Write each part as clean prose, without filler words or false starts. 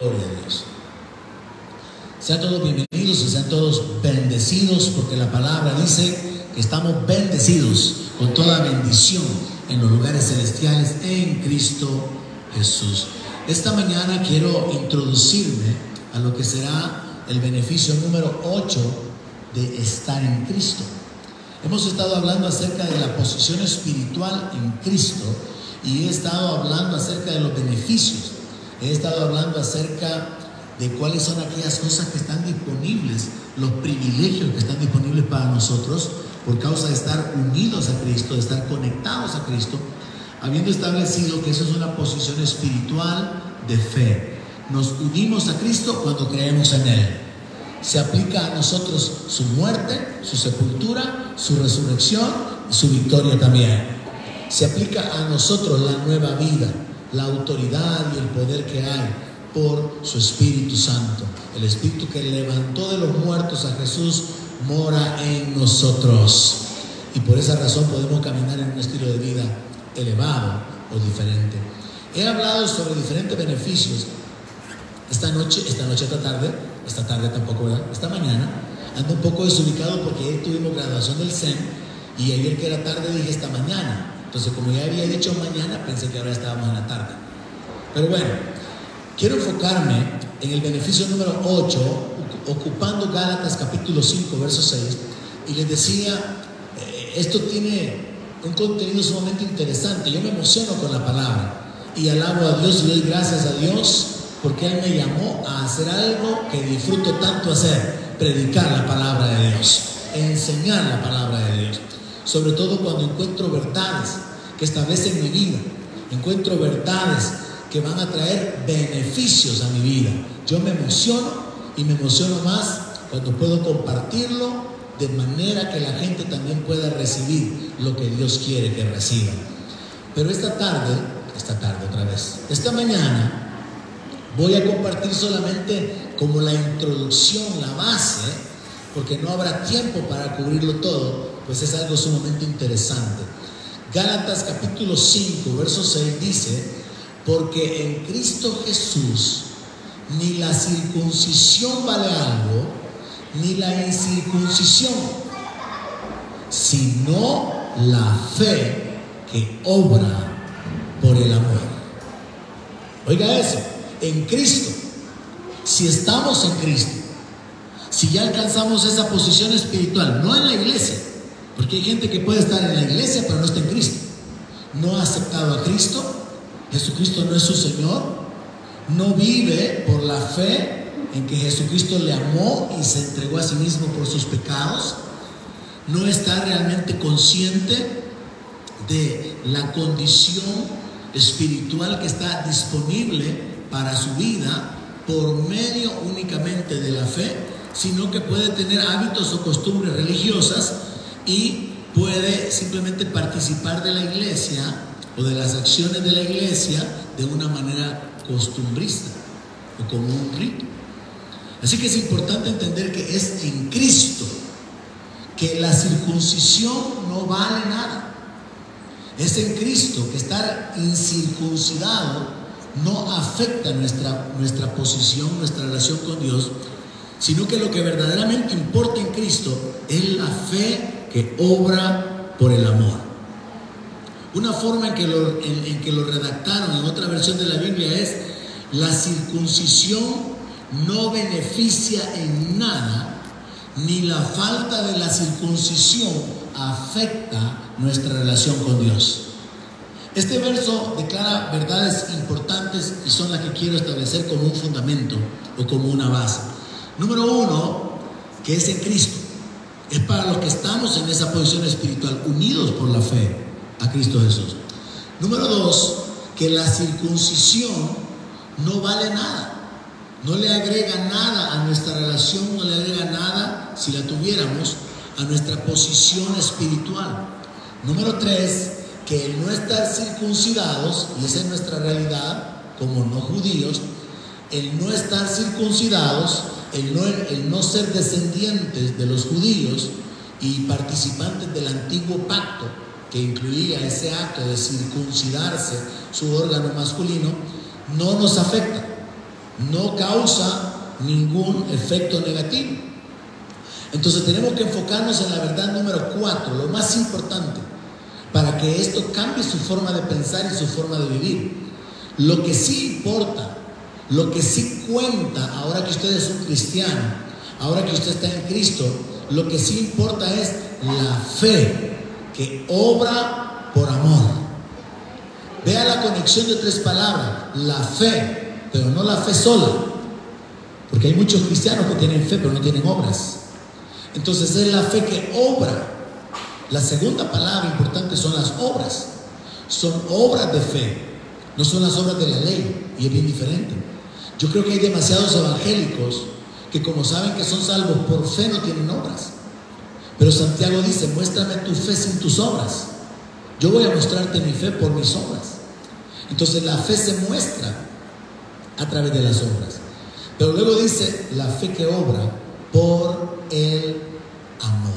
Gloria a Dios. Sean todos bienvenidos y sean todos bendecidos, porque la palabra dice que estamos bendecidos con toda bendición en los lugares celestiales en Cristo Jesús. Esta mañana quiero introducirme a lo que será el beneficio número 8 de estar en Cristo. Hemos estado hablando acerca de la posición espiritual en Cristo y he estado hablando acerca de los beneficios. He estado hablando acerca de cuáles son aquellas cosas que están disponibles, los privilegios que están disponibles para nosotros por causa de estar unidos a Cristo, de estar conectados a Cristo, habiendo establecido que eso es una posición espiritual de fe. Nos unimos a Cristo cuando creemos en Él. Se aplica a nosotros su muerte, su sepultura, su resurrección y su victoria también. Se aplica a nosotros la nueva vida, la autoridad y el poder que hay por su Espíritu Santo. El Espíritu que levantó de los muertos a Jesús mora en nosotros. Y por esa razón podemos caminar en un estilo de vida elevado o diferente. He hablado sobre diferentes beneficios. Esta tarde tampoco, ¿verdad? Esta mañana ando un poco desubicado porque ayer tuvimos graduación del CEN y ayer que era tarde dije esta mañana. Entonces, como ya había dicho mañana, pensé que ahora estábamos en la tarde. Pero bueno, quiero enfocarme en el beneficio número 8, ocupando Gálatas capítulo 5, verso 6. Y les decía, esto tiene un contenido sumamente interesante. Yo me emociono con la palabra y alabo a Dios y doy gracias a Dios porque Él me llamó a hacer algo que disfruto tanto hacer: predicar la palabra de Dios, enseñar la palabra de Dios. Sobre todo cuando encuentro verdades que establecen mi vida, encuentro verdades que van a traer beneficios a mi vida. Yo me emociono y me emociono más cuando puedo compartirlo de manera que la gente también pueda recibir lo que Dios quiere que reciba. Pero esta mañana voy a compartir solamente como la introducción, la base, porque no habrá tiempo para cubrirlo todo, pues es algo sumamente interesante. Gálatas capítulo 5, verso 6 dice: porque en Cristo Jesús ni la circuncisión vale algo, ni la incircuncisión, sino la fe que obra por el amor. Oiga eso, en Cristo, si estamos en Cristo, si ya alcanzamos esa posición espiritual, no en la iglesia, porque hay gente que puede estar en la iglesia pero no está en Cristo, no ha aceptado a Cristo, Jesucristo no es su Señor, no vive por la fe en que Jesucristo le amó y se entregó a sí mismo por sus pecados, no está realmente consciente de la condición espiritual que está disponible para su vida por medio únicamente de la fe, sino que puede tener hábitos o costumbres religiosas y puede simplemente participar de la iglesia o de las acciones de la iglesia de una manera costumbrista o como un rito. Así que es importante entender que es en Cristo que la circuncisión no vale nada. Es en Cristo que estar incircuncidado no afecta nuestra posición, nuestra relación con Dios, sino que lo que verdaderamente importa en Cristo es la fe que obra por el amor. Una forma en que lo redactaron en otra versión de la Biblia es: la circuncisión no beneficia en nada, ni la falta de la circuncisión afecta nuestra relación con Dios. Este verso declara verdades importantes y son las que quiero establecer como un fundamento o como una base. Número 1, que es en Cristo. Es para los que estamos en esa posición espiritual, unidos por la fe a Cristo Jesús. Número 2, que la circuncisión no vale nada, no le agrega nada a nuestra relación, no le agrega nada, si la tuviéramos, a nuestra posición espiritual. Número 3, que el no estar circuncidados, y esa es nuestra realidad como no judíos, el no estar circuncidados, el no ser descendientes de los judíos y participantes del antiguo pacto, que incluía ese acto de circuncidarse su órgano masculino, no nos afecta. no causa ningún efecto negativo. Entonces tenemos que enfocarnos en la verdad número 4, lo más importante, para que esto cambie su forma de pensar y su forma de vivir. Lo que sí importa, lo que sí cuenta, ahora que usted es un cristiano, ahora que usted está en Cristo, lo que sí importa es la fe que obra por amor. Vea la conexión de 3 palabras: la fe, pero no la fe sola, porque hay muchos cristianos que tienen fe pero no tienen obras. Entonces es la fe que obra. La segunda palabra importante son las obras. Son obras de fe, no son las obras de la ley, y es bien diferente. Yo creo que hay demasiados evangélicos que, como saben que son salvos por fe, no tienen obras. Pero Santiago dice: muéstrame tu fe sin tus obras. Yo voy a mostrarte mi fe por mis obras. Entonces la fe se muestra a través de las obras. Pero luego dice la fe que obra por el amor.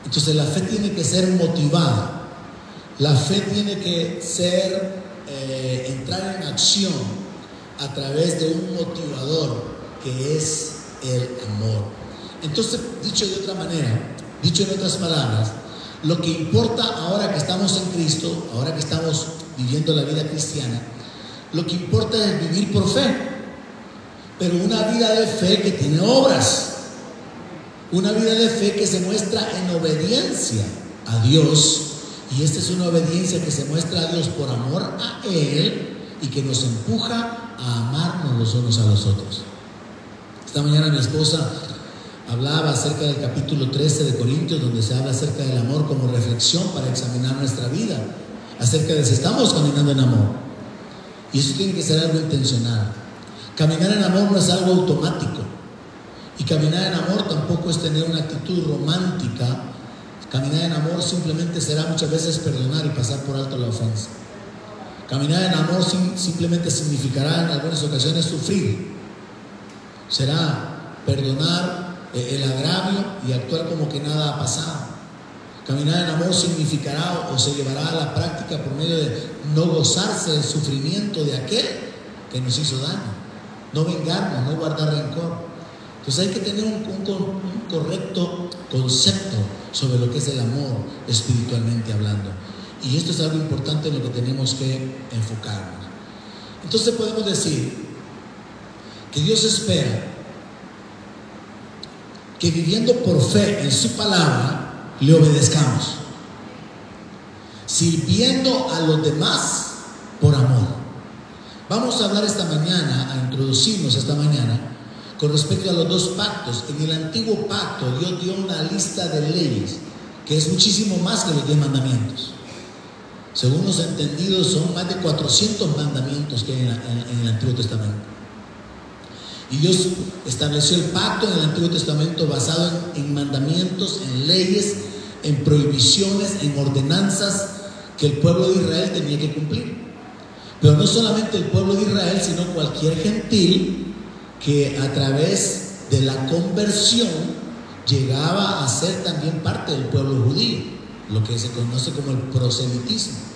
Entonces la fe tiene que ser motivada. La fe tiene que ser entrar en acción a través de un motivador que es el amor. Entonces, dicho de otra manera, dicho en otras palabras, lo que importa ahora que estamos en Cristo, ahora que estamos viviendo la vida cristiana, lo que importa es vivir por fe, pero una vida de fe que tiene obras, una vida de fe que se muestra en obediencia a Dios. Y esta es una obediencia que se muestra a Dios por amor a Él y que nos empuja a amarnos los unos a los otros. Esta mañana mi esposa hablaba acerca del capítulo 13 de Corintios, donde se habla acerca del amor como reflexión para examinar nuestra vida, acerca de si estamos caminando en amor. Y eso tiene que ser algo intencional. Caminar en amor no es algo automático, y caminar en amor tampoco es tener una actitud romántica. Caminar en amor simplemente será muchas veces perdonar y pasar por alto la ofensa. Caminar en amor simplemente significará en algunas ocasiones sufrir. Será perdonar el agravio y actuar como que nada ha pasado. Caminar en amor significará o se llevará a la práctica por medio de no gozarse del sufrimiento de aquel que nos hizo daño, no vengarnos, no guardar rencor. Entonces hay que tener un correcto concepto sobre lo que es el amor espiritualmente hablando. Y esto es algo importante en lo que tenemos que enfocarnos. Entonces podemos decir que Dios espera que viviendo por fe en su palabra le obedezcamos, sirviendo a los demás por amor. Vamos a hablar esta mañana, a introducirnos esta mañana con respecto a los 2 pactos. En el antiguo pacto Dios dio una lista de leyes que es muchísimo más que los 10 mandamientos. Según los entendidos, son más de 400 mandamientos que hay en el Antiguo Testamento. Y Dios estableció el pacto en el Antiguo Testamento basado en mandamientos, en leyes, en prohibiciones, en ordenanzas que el pueblo de Israel tenía que cumplir. Pero no solamente el pueblo de Israel, sino cualquier gentil que a través de la conversión llegaba a ser también parte del pueblo judío, lo que se conoce como el proselitismo.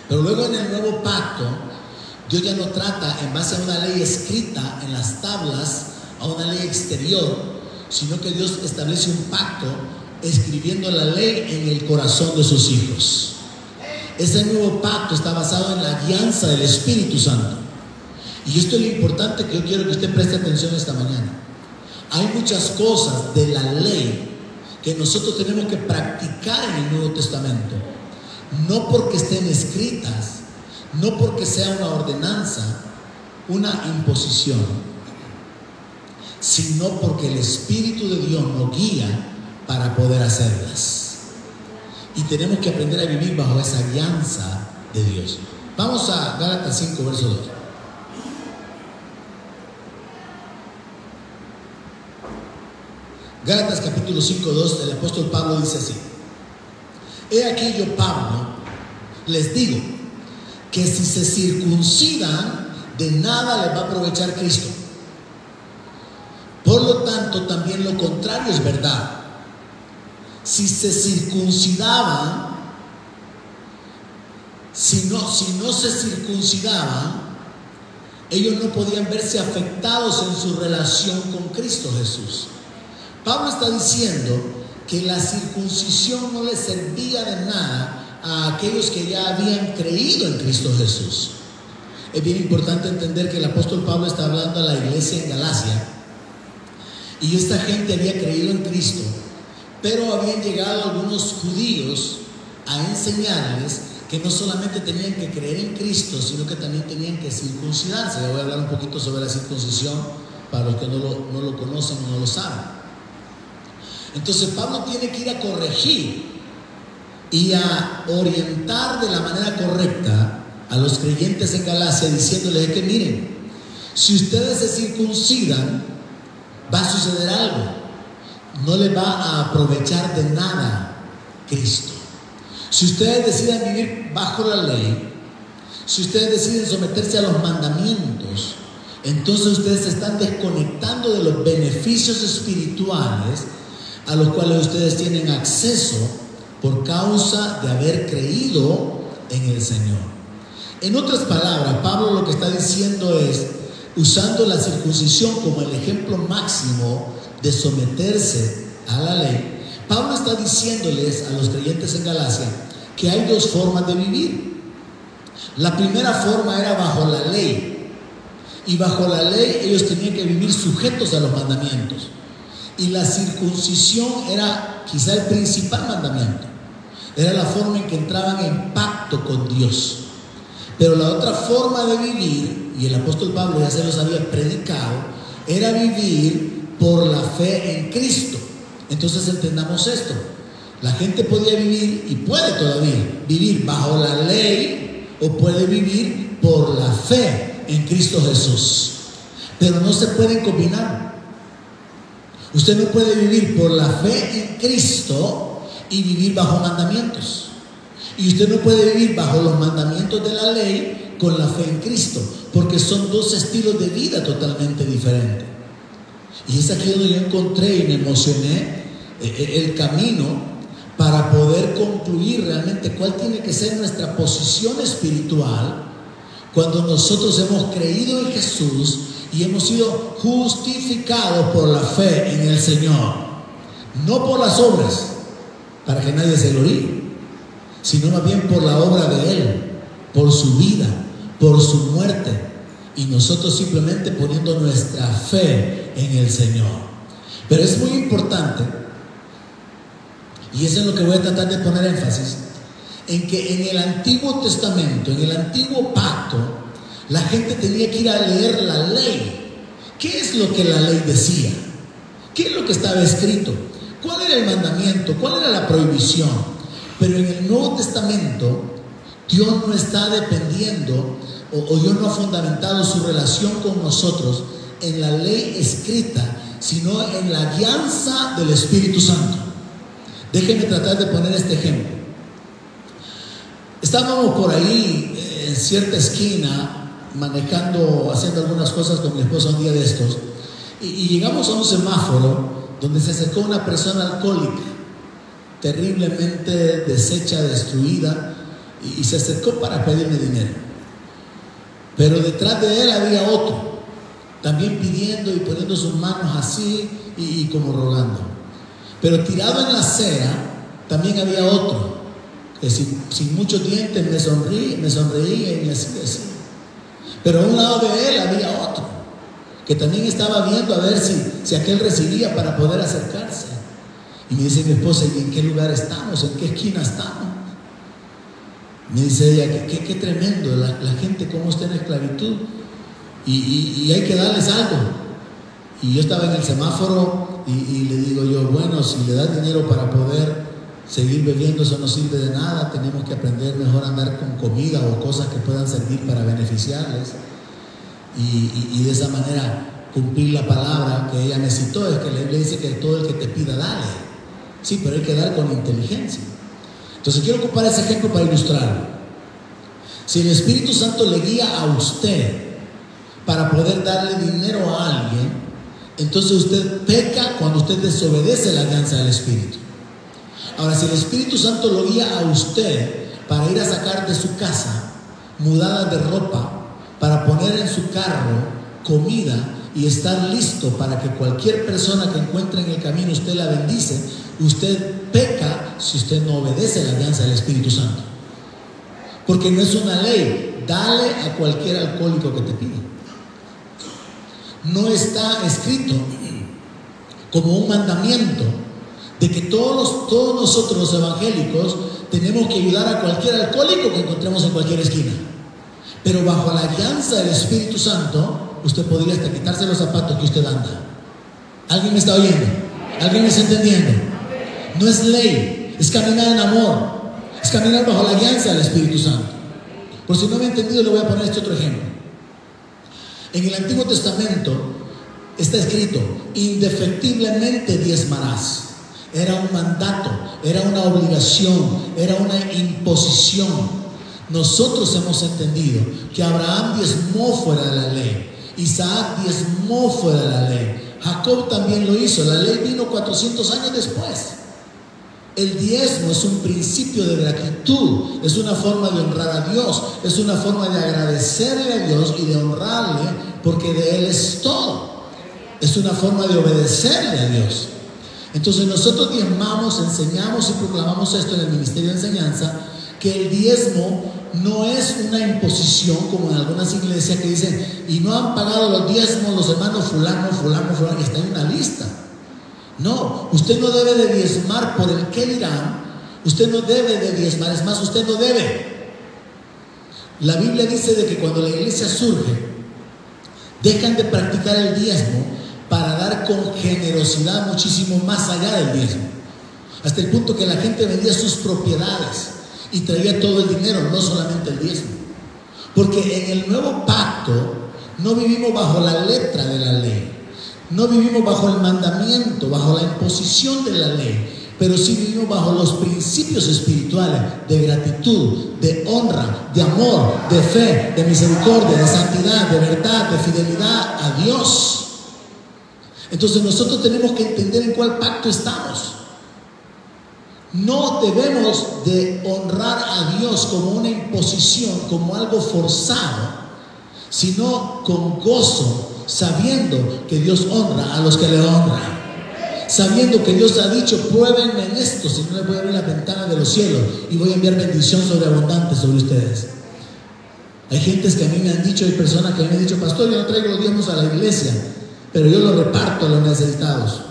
Pero luego en el nuevo pacto, Dios ya no trata en base a una ley escrita en las tablas, a una ley exterior, sino que Dios establece un pacto escribiendo la ley en el corazón de sus hijos. Ese nuevo pacto está basado en la guianza del Espíritu Santo. Y esto es lo importante que yo quiero que usted preste atención esta mañana. Hay muchas cosas de la ley que nosotros tenemos que practicar en el Nuevo Testamento, no porque estén escritas, no porque sea una ordenanza, una imposición, sino porque el Espíritu de Dios nos guía para poder hacerlas. Y tenemos que aprender a vivir bajo esa guianza de Dios. Vamos a Gálatas 5, verso 2. Gálatas capítulo 5, 2, el apóstol Pablo dice así: he aquí yo, Pablo, les digo que si se circuncidan, de nada les va a aprovechar Cristo. Por lo tanto, también lo contrario es verdad. Si se circuncidaban, si no se circuncidaban, ellos no podían verse afectados en su relación con Cristo Jesús. Pablo está diciendo que la circuncisión no les servía de nada a aquellos que ya habían creído en Cristo Jesús. Es bien importante entender que el apóstol Pablo está hablando a la iglesia en Galacia, y esta gente había creído en Cristo, pero habían llegado algunos judíos a enseñarles que no solamente tenían que creer en Cristo, sino que también tenían que circuncidarse. Ya voy a hablar un poquito sobre la circuncisión para los que no lo conocen o no lo saben. Entonces Pablo tiene que ir a corregir y a orientar de la manera correcta a los creyentes en Galacia, diciéndoles que miren, si ustedes se circuncidan, va a suceder algo. No les va a aprovechar de nada Cristo. Si ustedes deciden vivir bajo la ley, si ustedes deciden someterse a los mandamientos, entonces ustedes se están desconectando de los beneficios espirituales a los cuales ustedes tienen acceso por causa de haber creído en el Señor. En otras palabras, Pablo lo que está diciendo es, usando la circuncisión como el ejemplo máximo de someterse a la ley, Pablo está diciéndoles a los creyentes en Galacia que hay dos formas de vivir. La primera forma era bajo la ley, y bajo la ley ellos tenían que vivir sujetos a los mandamientos, y la circuncisión era quizá el principal mandamiento, era la forma en que entraban en pacto con Dios. Pero la otra forma de vivir, y el apóstol Pablo ya se los había predicado, era vivir por la fe en Cristo. Entonces entendamos esto: la gente podía vivir, y puede todavía vivir bajo la ley, o puede vivir por la fe en Cristo Jesús, pero no se pueden combinar. Usted no puede vivir por la fe en Cristo y vivir bajo mandamientos, y usted no puede vivir bajo los mandamientos de la ley con la fe en Cristo, porque son dos estilos de vida totalmente diferentes. Y es aquí donde yo encontré y me emocioné el camino para poder concluir realmente cuál tiene que ser nuestra posición espiritual cuando nosotros hemos creído en Jesús y hemos sido justificados por la fe en el Señor, no por las obras, para que nadie se gloríe, sino más bien por la obra de Él, por su vida, por su muerte, y nosotros simplemente poniendo nuestra fe en el Señor. Pero es muy importante, y eso es lo que voy a tratar de poner énfasis, en que en el Antiguo Testamento, en el Antiguo Pacto, la gente tenía que ir a leer la ley. ¿Qué es lo que la ley decía? ¿Qué es lo que estaba escrito? ¿Cuál era el mandamiento? ¿Cuál era la prohibición? Pero en el Nuevo Testamento, Dios no está dependiendo, o Dios no ha fundamentado su relación con nosotros en la ley escrita, sino en la guianza del Espíritu Santo. Déjenme tratar de poner este ejemplo. Estábamos por ahí en cierta esquina manejando, haciendo algunas cosas con mi esposa un día de estos, y llegamos a un semáforo donde se acercó una persona alcohólica, terriblemente deshecha, destruida, y se acercó para pedirme dinero. Pero detrás de él había otro, también pidiendo y poniendo sus manos así y como rogando. Pero tirado en la acera también había otro, que sin muchos dientes me sonreía y me hacía así. Pero a un lado de él había otro, que también estaba viendo a ver si aquel recibía para poder acercarse. Y me dice mi esposa, ¿y en qué lugar estamos? ¿En qué esquina estamos? Me dice ella, qué tremendo, la gente cómo está en esclavitud, y hay que darles algo. Y yo estaba en el semáforo y le digo yo, bueno, si le das dinero para poder seguir bebiendo, eso no sirve de nada. Tenemos que aprender mejor a andar con comida o cosas que puedan servir para beneficiarles, y de esa manera cumplir la palabra que ella me citó. Es que la Biblia dice que todo el que te pida, dale. Sí, pero hay que dar con inteligencia. Entonces quiero ocupar ese ejemplo para ilustrarlo. Si el Espíritu Santo le guía a usted para poder darle dinero a alguien, entonces usted peca cuando usted desobedece la guianza del Espíritu. Ahora, si el Espíritu Santo lo guía a usted para ir a sacar de su casa mudadas de ropa para poner en su carro comida y estar listo para que cualquier persona que encuentre en el camino usted la bendice, usted peca si usted no obedece la alianza del Espíritu Santo. Porque no es una ley, dale a cualquier alcohólico que te pida. No está escrito como un mandamiento de que todos nosotros los evangélicos tenemos que ayudar a cualquier alcohólico que encontremos en cualquier esquina. Pero bajo la alianza del Espíritu Santo, usted podría hasta quitarse los zapatos que usted anda. ¿Alguien me está oyendo? ¿Alguien me está entendiendo? No es ley, es caminar en amor, es caminar bajo la alianza del Espíritu Santo. Por si no me ha entendido, le voy a poner este otro ejemplo. En el Antiguo Testamento está escrito: indefectiblemente diezmarás. Era un mandato, era una obligación, era una imposición. Nosotros hemos entendido que Abraham diezmó fuera de la ley, Isaac diezmó fuera de la ley, Jacob también lo hizo. La ley vino 400 años después. El diezmo es un principio de gratitud, es una forma de honrar a Dios, es una forma de agradecerle a Dios y de honrarle, porque de Él es todo. Es una forma de obedecerle a Dios. Entonces nosotros diezmamos, enseñamos y proclamamos esto en el Ministerio de Enseñanza, que el diezmo no es una imposición como en algunas iglesias que dicen: y no han pagado los diezmos los hermanos fulano, y está en una lista. No, usted no debe de diezmar por el qué dirán. Usted no debe de diezmar, es más, usted no debe. La Biblia dice de que cuando la iglesia surge, dejan de practicar el diezmo para dar con generosidad muchísimo más allá del diezmo, hasta el punto que la gente vendía sus propiedades y traía todo el dinero, no solamente el diezmo. Porque en el nuevo pacto no vivimos bajo la letra de la ley, no vivimos bajo el mandamiento, bajo la imposición de la ley, pero sí vivimos bajo los principios espirituales de gratitud, de honra, de amor, de fe, de misericordia, de santidad, de verdad, de fidelidad a Dios. Entonces nosotros tenemos que entender en cuál pacto estamos. No debemos de honrar a Dios como una imposición, como algo forzado, sino con gozo, sabiendo que Dios honra a los que le honran, sabiendo que Dios ha dicho: pruébenme en esto, si no les voy a abrir las ventanas de los cielos y voy a enviar bendición sobreabundante sobre ustedes. Hay gentes que a mí me han dicho, hay personas que a mí me han dicho: pastor, yo no traigo los diezmos a la iglesia, pero yo los reparto a los necesitados.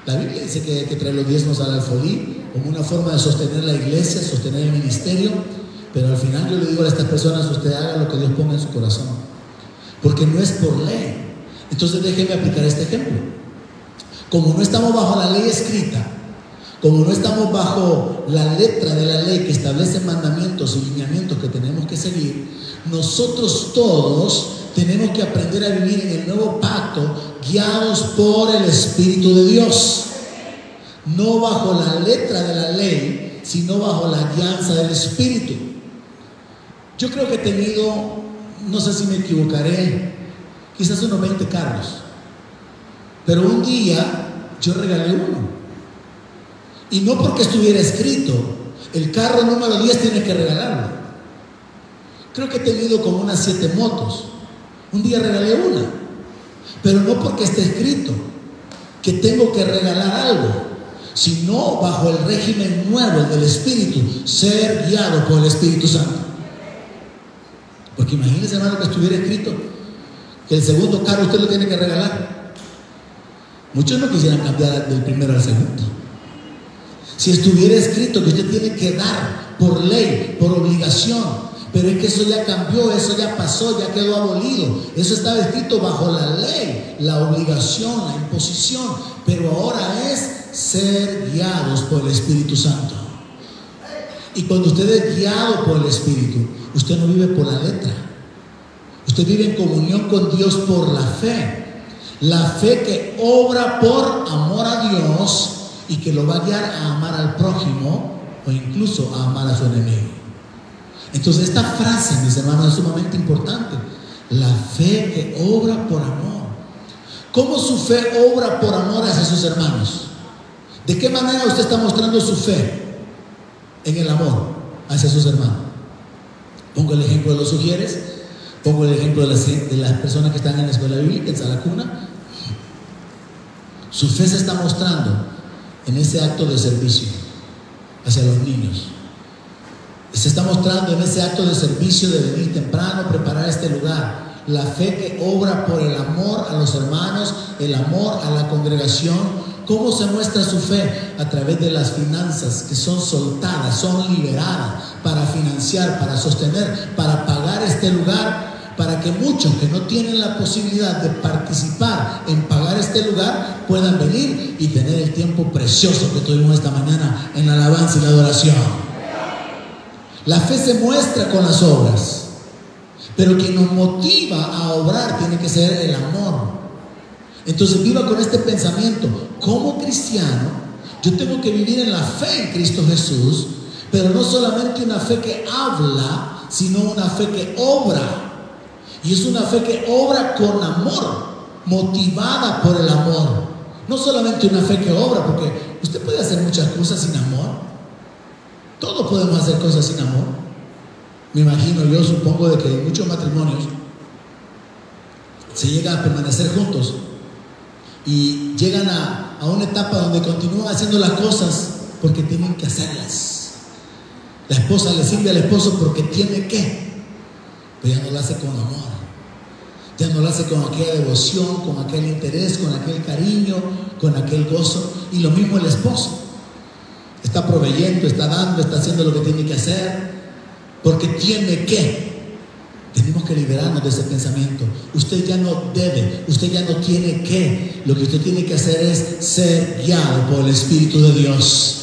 La Biblia dice que hay que traer los diezmos al alfolí como una forma de sostener la iglesia, sostener el ministerio, pero al final yo le digo a estas personas: usted haga lo que Dios ponga en su corazón, porque no es por ley. Entonces déjenme aplicar este ejemplo. Como no estamos bajo la ley escrita, como no estamos bajo la letra de la ley que establece mandamientos y lineamientos que tenemos que seguir, nosotros todos tenemos que aprender a vivir en el nuevo pacto guiados por el Espíritu de Dios, no bajo la letra de la ley, sino bajo la guianza del Espíritu. Yo creo que he tenido, no sé si me equivocaré, quizás unos 20 carros, pero un día yo regalé uno, y no porque estuviera escrito: el carro número 10 tiene que regalarlo. Creo que he tenido como unas 7 motos. Un día regalé una, pero no porque esté escrito que tengo que regalar algo, sino bajo el régimen nuevo del Espíritu, ser guiado por el Espíritu Santo. Porque imagínense, hermano, que estuviera escrito que el segundo carro usted lo tiene que regalar. Muchos no quisieran cambiar del primero al segundo. Si estuviera escrito que usted tiene que dar por ley, por obligación, pero es que eso ya cambió, eso ya pasó, ya quedó abolido. Eso estaba escrito bajo la ley, la obligación, la imposición, pero ahora es ser guiados por el Espíritu Santo. Y cuando usted es guiado por el Espíritu, usted no vive por la letra, usted vive en comunión con Dios por la fe que obra por amor a Dios y que lo va a guiar a amar al prójimo o incluso a amar a su enemigo. Entonces esta frase, mis hermanos, es sumamente importante: la fe que obra por amor. ¿Cómo su fe obra por amor hacia sus hermanos? ¿De qué manera usted está mostrando su fe en el amor hacia sus hermanos? Pongo el ejemplo de los Ujieres. Pongo el ejemplo de las personas que están en la escuela bíblica, en Sala Cuna. Su fe se está mostrando en ese acto de servicio hacia los niños. Se está mostrando en ese acto de servicio de venir temprano, preparar este lugar. La fe que obra por el amor a los hermanos, el amor a la congregación. ¿Cómo se muestra su fe? A través de las finanzas que son soltadas, son liberadas para financiar, para sostener, para pagar este lugar, para que muchos que no tienen la posibilidad de participar en pagar este lugar puedan venir y tener el tiempo precioso que tuvimos esta mañana en la alabanza y la adoración. La fe se muestra con las obras, pero quien nos motiva a obrar tiene que ser el amor. Entonces viva con este pensamiento: como cristiano yo tengo que vivir en la fe en Cristo Jesús, pero no solamente una fe que habla, sino una fe que obra. Y es una fe que obra con amor, motivada por el amor. No solamente una fe que obra, porque usted puede hacer muchas cosas sin amor. Todos podemos hacer cosas sin amor. Me imagino, yo supongo de que en muchos matrimonios se llega a permanecer juntos y llegan a una etapa donde continúan haciendo las cosas porque tienen que hacerlas. La esposa le sirve al esposo porque tiene que, pero ya no lo hace con amor, ya no lo hace con aquella devoción, con aquel interés, con aquel cariño, con aquel gozo. Y lo mismo el esposo, está proveyendo, está dando, está haciendo lo que tiene que hacer porque tiene que. Tenemos que liberarnos de ese pensamiento. Usted ya no debe, usted ya no tiene que. Lo que usted tiene que hacer es ser guiado por el Espíritu de Dios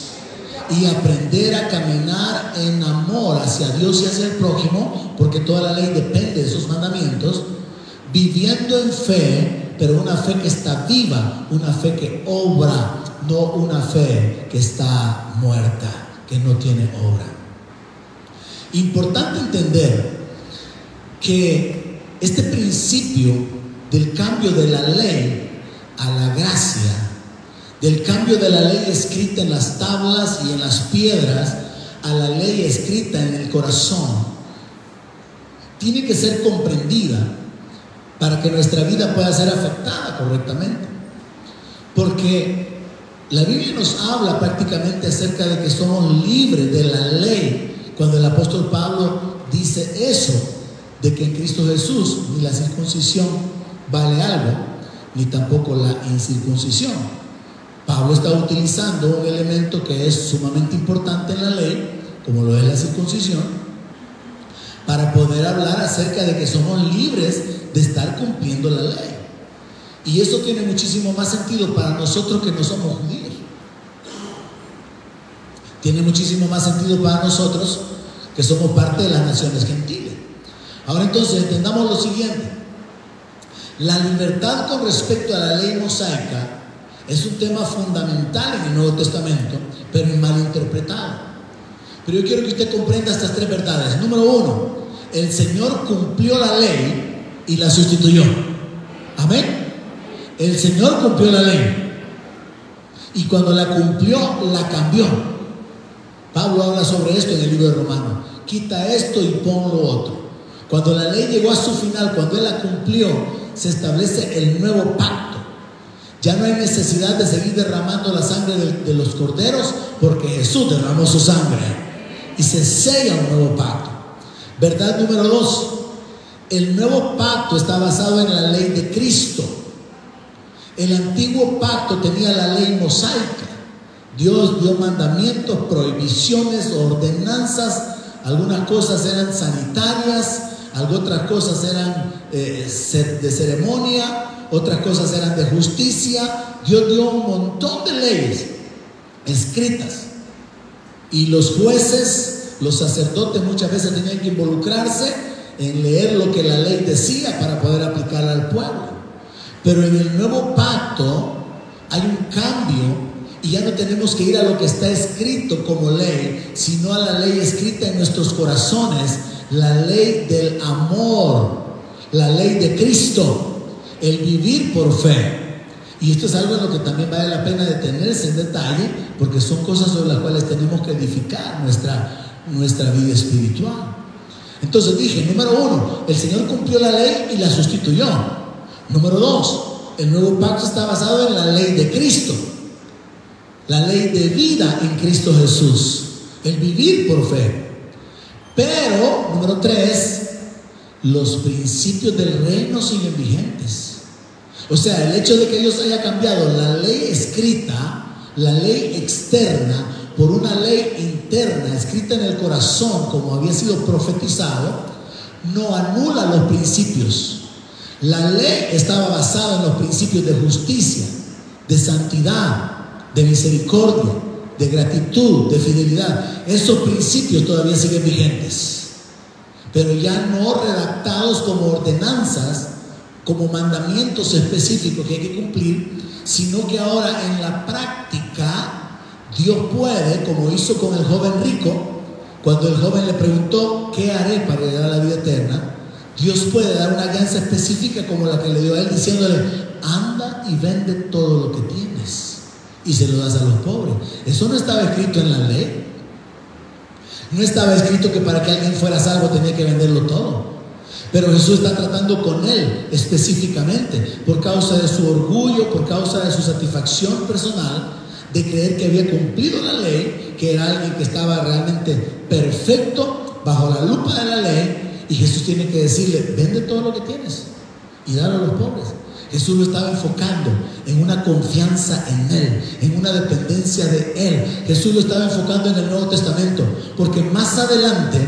y aprender a caminar en amor hacia Dios y hacia el prójimo, porque toda la ley depende de esos mandamientos, viviendo en fe, pero una fe que está viva, una fe que obra, no una fe que está muerta, que no tiene obra. Importante entender que este principio del cambio de la ley a la gracia, del cambio de la ley escrita en las tablas y en las piedras a la ley escrita en el corazón, tiene que ser comprendida para que nuestra vida pueda ser afectada correctamente. Porque la Biblia nos habla prácticamente acerca de que somos libres de la ley, cuando el apóstol Pablo dice eso, de que en Cristo Jesús ni la circuncisión vale algo, ni tampoco la incircuncisión. Pablo está utilizando un elemento que es sumamente importante en la ley, como lo es la circuncisión, para poder hablar acerca de que somos libres de estar cumpliendo la ley. Y eso tiene muchísimo más sentido para nosotros que no somos judíos. Tiene muchísimo más sentido para nosotros que somos parte de las naciones gentiles. Ahora entonces entendamos lo siguiente: la libertad con respecto a la ley mosaica es un tema fundamental en el Nuevo Testamento, pero mal interpretado. Pero yo quiero que usted comprenda estas tres verdades. Número uno, el Señor cumplió la ley y la sustituyó. Amén. El Señor cumplió la ley y cuando la cumplió, la cambió. Pablo habla sobre esto en el libro de Romanos: quita esto y pon lo otro. Cuando la ley llegó a su final, cuando Él la cumplió, se establece el nuevo pacto. Ya no hay necesidad de seguir derramando la sangre de los corderos, porque Jesús derramó su sangre y se sella un nuevo pacto. Verdad número dos: el nuevo pacto está basado en la ley de Cristo. El antiguo pacto tenía la ley mosaica. Dios dio mandamientos, prohibiciones, ordenanzas. Algunas cosas eran sanitarias, otras cosas eran de ceremonia, otras cosas eran de justicia. Dios dio un montón de leyes escritas, y los jueces, los sacerdotes muchas veces tenían que involucrarse en leer lo que la ley decía para poder aplicarla al pueblo. Pero en el nuevo pacto hay un cambio y ya no tenemos que ir a lo que está escrito como ley, sino a la ley escrita en nuestros corazones, la ley del amor, la ley de Cristo, el vivir por fe. Y esto es algo en lo que también vale la pena detenerse en detalle, porque son cosas sobre las cuales tenemos que edificar nuestra vida espiritual. Entonces dije, número 1, el Señor cumplió la ley y la sustituyó. Número 2, el nuevo pacto está basado en la ley de Cristo, la ley de vida en Cristo Jesús, el vivir por fe. Pero, número 3, los principios del reino siguen vigentes. O sea, el hecho de que Dios haya cambiado la ley escrita, la ley externa, por una ley interna escrita en el corazón, como había sido profetizado, no anula los principios. La ley estaba basada en los principios de justicia, de santidad, de misericordia, de gratitud, de fidelidad. Esos principios todavía siguen vigentes, pero ya no redactados como ordenanzas, como mandamientos específicos que hay que cumplir, sino que ahora en la práctica Dios puede, como hizo con el joven rico, cuando el joven le preguntó ¿qué haré para llegar a la vida eterna? Dios puede dar una guianza específica como la que le dio a él, diciéndole: anda y vende todo lo que tienes y se lo das a los pobres. Eso no estaba escrito en la ley. No estaba escrito que para que alguien fuera salvo tenía que venderlo todo. Pero Jesús está tratando con él específicamente por causa de su orgullo, por causa de su satisfacción personal de creer que había cumplido la ley, que era alguien que estaba realmente perfecto bajo la lupa de la ley. Y Jesús tiene que decirle: vende todo lo que tienes y dalo a los pobres. Jesús lo estaba enfocando en una confianza en Él, en una dependencia de Él. Jesús lo estaba enfocando en el Nuevo Testamento, porque más adelante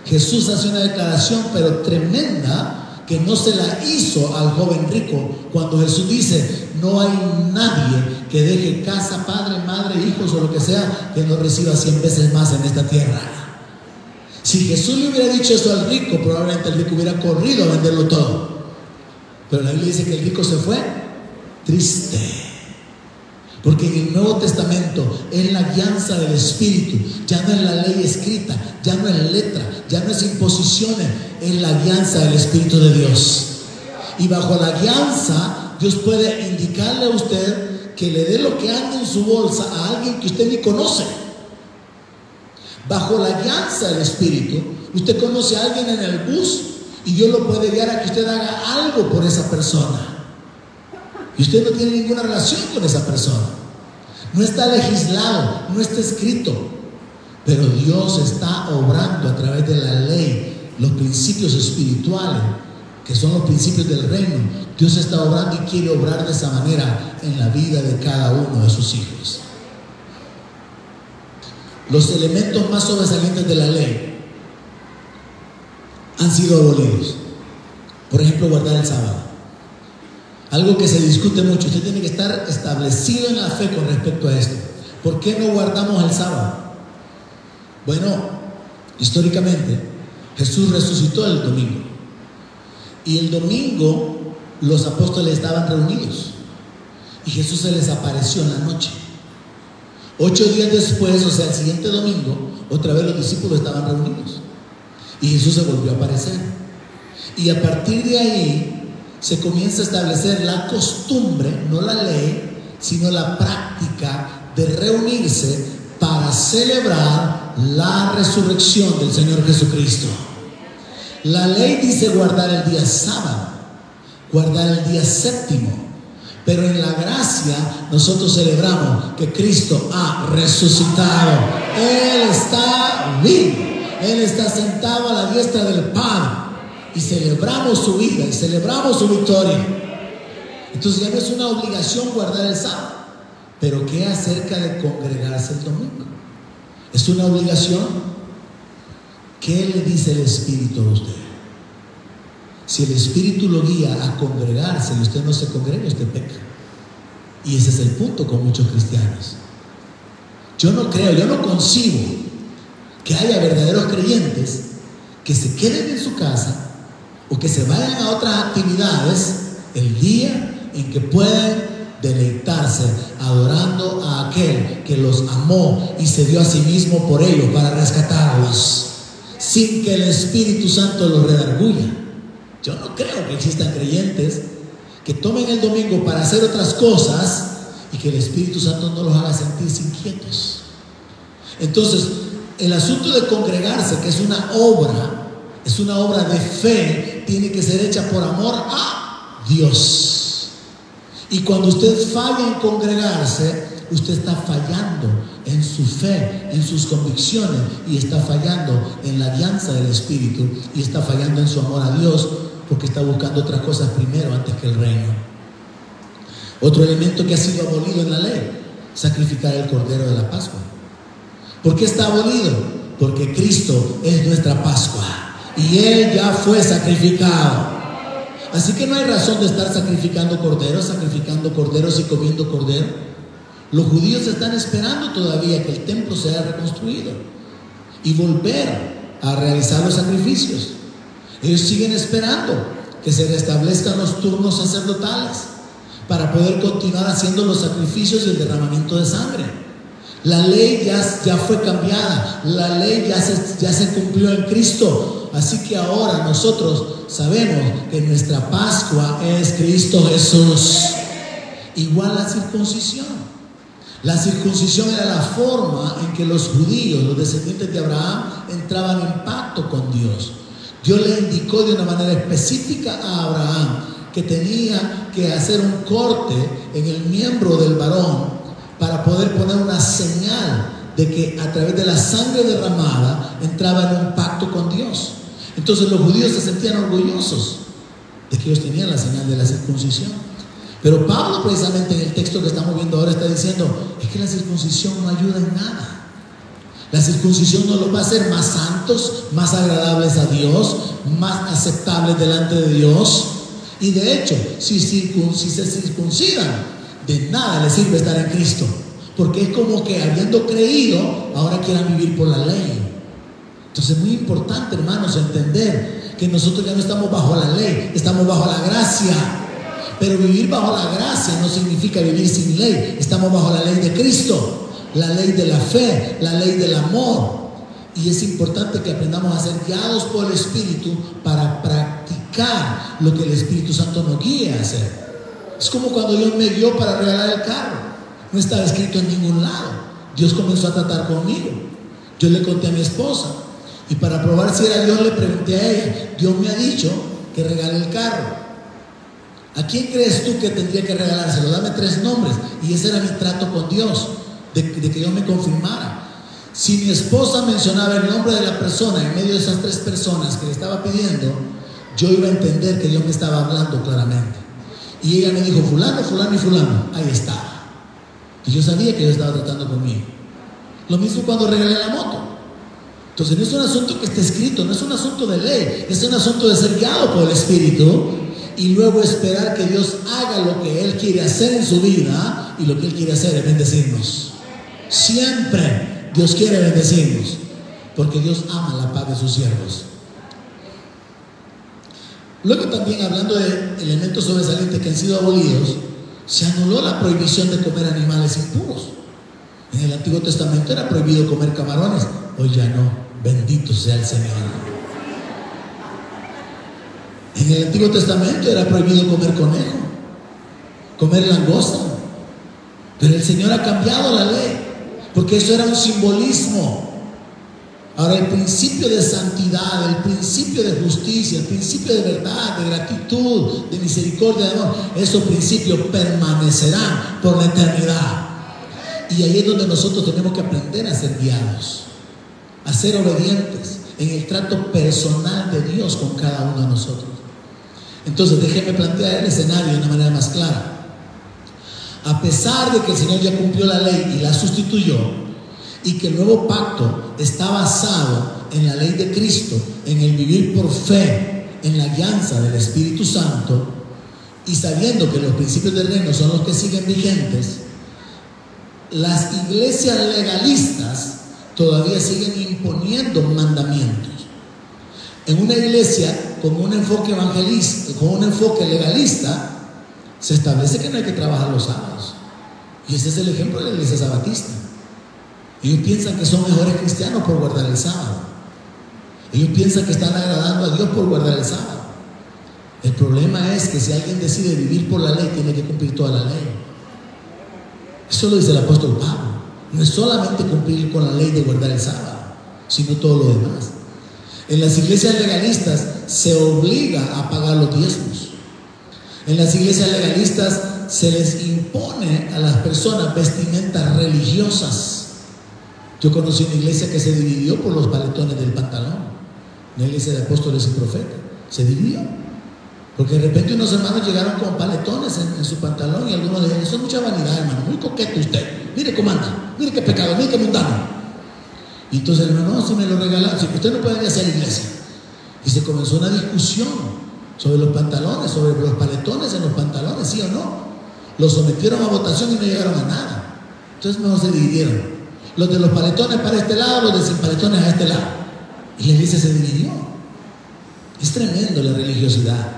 Jesús hace una declaración pero tremenda que no se la hizo al joven rico, cuando Jesús dice: no hay nadie que deje casa, padre, madre, hijos o lo que sea, que no reciba 100 veces más en esta tierra. Si Jesús le hubiera dicho eso al rico, probablemente el rico hubiera corrido a venderlo todo. Pero la Biblia dice que el rico se fue triste, porque en el Nuevo Testamento es la guianza del Espíritu. Ya no es la ley escrita, ya no es letra, ya no es imposiciones, es la guianza del Espíritu de Dios. Y bajo la guianza, Dios puede indicarle a usted que le dé lo que anda en su bolsa a alguien que usted ni conoce. Bajo la guianza del Espíritu, usted conoce a alguien en el bus y Dios lo puede guiar a que usted haga algo por esa persona. Y usted no tiene ninguna relación con esa persona. No está legislado, no está escrito. Pero Dios está obrando a través de la ley, los principios espirituales, que son los principios del reino. Dios está obrando y quiere obrar de esa manera en la vida de cada uno de sus hijos. Los elementos más sobresalientes de la ley han sido abolidos. Por ejemplo, guardar el sábado. Algo que se discute mucho. Usted tiene que estar establecido en la fe con respecto a esto. ¿Por qué no guardamos el sábado? Bueno, históricamente Jesús resucitó el domingo, y el domingo los apóstoles estaban reunidos y Jesús se les apareció en la noche. 8 días después, o sea, el siguiente domingo, otra vez los discípulos estaban reunidos y Jesús se volvió a aparecer. Y a partir de ahí se comienza a establecer la costumbre, no la ley, sino la práctica de reunirse para celebrar la resurrección del Señor Jesucristo. La ley dice guardar el día sábado, guardar el día séptimo, pero en la gracia nosotros celebramos que Cristo ha resucitado. Él está vivo, Él está sentado a la diestra del Padre, y celebramos su vida y celebramos su victoria. Entonces ya no es una obligación guardar el sábado. Pero ¿qué acerca de congregarse el domingo? ¿Es una obligación? ¿Qué le dice el Espíritu a usted? Si el Espíritu lo guía a congregarse y usted no se congrega, usted peca. Y ese es el punto con muchos cristianos. Yo no concibo que haya verdaderos creyentes que se queden en su casa o que se vayan a otras actividades el día en que pueden deleitarse adorando a aquel que los amó y se dio a sí mismo por ellos para rescatarlos, sin que el Espíritu Santo los redarguya. Yo no creo que existan creyentes que tomen el domingo para hacer otras cosas y que el Espíritu Santo no los haga sentirse inquietos. Entonces, el asunto de congregarse, que es una obra, Es una obra de fe, tiene que ser hecha por amor a Dios. Y cuando usted falla en congregarse, usted está fallando en su fe, en sus convicciones, y está fallando en la alianza del Espíritu, y está fallando en su amor a Dios, porque está buscando otras cosas primero antes que el reino. Otro elemento que ha sido abolido en la ley: sacrificar el cordero de la Pascua. ¿Por qué está abolido? Porque Cristo es nuestra Pascua y Él ya fue sacrificado. Así que no hay razón de estar sacrificando corderos y comiendo cordero. Los judíos están esperando todavía que el templo sea reconstruido y volver a realizar los sacrificios. Ellos siguen esperando que se restablezcan los turnos sacerdotales para poder continuar haciendo los sacrificios y el derramamiento de sangre. La ley ya fue cambiada, la ley ya se cumplió en Cristo. Así que ahora nosotros sabemos que nuestra Pascua es Cristo Jesús. Igual la circuncisión. La circuncisión era la forma en que los judíos, los descendientes de Abraham, entraban en pacto con Dios. Dios le indicó de una manera específica a Abraham que tenía que hacer un corte en el miembro del varón para poder poner una señal de que a través de la sangre derramada entraba en un pacto con Dios. Entonces los judíos se sentían orgullosos de que ellos tenían la señal de la circuncisión. Pero Pablo, precisamente en el texto que estamos viendo ahora, está diciendo: es que la circuncisión no ayuda en nada. La circuncisión no los va a hacer más santos, más agradables a Dios, más aceptables delante de Dios. Y de hecho, si se circuncidan, de nada les sirve estar en Cristo, porque es como que habiendo creído, ahora quieran vivir por la ley. Entonces es muy importante, hermanos, entender que nosotros ya no estamos bajo la ley, estamos bajo la gracia. Pero vivir bajo la gracia no significa vivir sin ley. Estamos bajo la ley de Cristo, la ley de la fe, la ley del amor. Y es importante que aprendamos a ser guiados por el Espíritu para practicar lo que el Espíritu Santo nos guíe a hacer. Es como cuando Dios me guió para regalar el carro. No estaba escrito en ningún lado. Dios comenzó a tratar conmigo. Yo le conté a mi esposa, y para probar si era Dios le pregunté a ella: Dios me ha dicho que regale el carro. ¿A quién crees tú que tendría que regalárselo? Dame 3 nombres. Y ese era mi trato con Dios, de que Dios me confirmara. Si mi esposa mencionaba el nombre de la persona en medio de esas 3 personas que le estaba pidiendo, yo iba a entender que Dios me estaba hablando claramente. Y ella me dijo: fulano, fulano y fulano. Ahí estaba. Y yo sabía que Dios estaba tratando conmigo. Lo mismo cuando regalé la moto. Entonces no es un asunto que esté escrito, no es un asunto de ley, es un asunto de ser guiado por el Espíritu y luego esperar que Dios haga lo que Él quiere hacer en su vida. Y lo que Él quiere hacer es bendecirnos. Siempre Dios quiere bendecirnos, porque Dios ama la paz de sus siervos. Luego también, hablando de elementos sobresalientes que han sido abolidos, se anuló la prohibición de comer animales impuros. En el Antiguo Testamento era prohibido comer camarones, hoy ya no. Bendito sea el Señor. En el Antiguo Testamento era prohibido comer conejo, comer langosta, pero el Señor ha cambiado la ley, porque eso era un simbolismo. Ahora, el principio de santidad, el principio de justicia, el principio de verdad, de gratitud, de misericordia, de amor, esos principios permanecerán por la eternidad. Y ahí es donde nosotros tenemos que aprender a ser guiados, a ser obedientes en el trato personal de Dios con cada uno de nosotros. Entonces, déjenme plantear el escenario de una manera más clara. A pesar de que el Señor ya cumplió la ley y la sustituyó, y que el nuevo pacto está basado en la ley de Cristo, en el vivir por fe, en la alianza del Espíritu Santo, y sabiendo que los principios del reino son los que siguen vigentes, las iglesias legalistas todavía siguen imponiendo mandamientos. En una iglesia con un enfoque evangelista, con un enfoque legalista, se establece que no hay que trabajar los sábados. Y ese es el ejemplo de la iglesia sabatista. Ellos piensan que son mejores cristianos por guardar el sábado. Ellos piensan que están agradando a Dios por guardar el sábado. El problema es que si alguien decide vivir por la ley, tiene que cumplir toda la ley. Eso lo dice el apóstol Pablo. No es solamente cumplir con la ley de guardar el sábado, sino todo lo demás. En las iglesias legalistas se obliga a pagar los diezmos. En las iglesias legalistas se les impone a las personas vestimentas religiosas. Yo conocí una iglesia que se dividió por los paletones del pantalón, una iglesia de apóstoles y profetas. Se dividió porque de repente unos hermanos llegaron con paletones en su pantalón y algunos dijeron: eso es mucha vanidad, hermano, muy coqueto usted, mire cómo anda, mire qué pecado, mire qué mundano. Y entonces el hermano: no, si me lo regalaron, si usted no puede ir hacia la iglesia. Y se comenzó una discusión sobre los pantalones, sobre los paletones en los pantalones, sí o no. Los sometieron a votación y no llegaron a nada. Entonces mejor se dividieron, los de los paletones para este lado, los de sin paletones a este lado, y la iglesia se dividió. Es tremendo la religiosidad.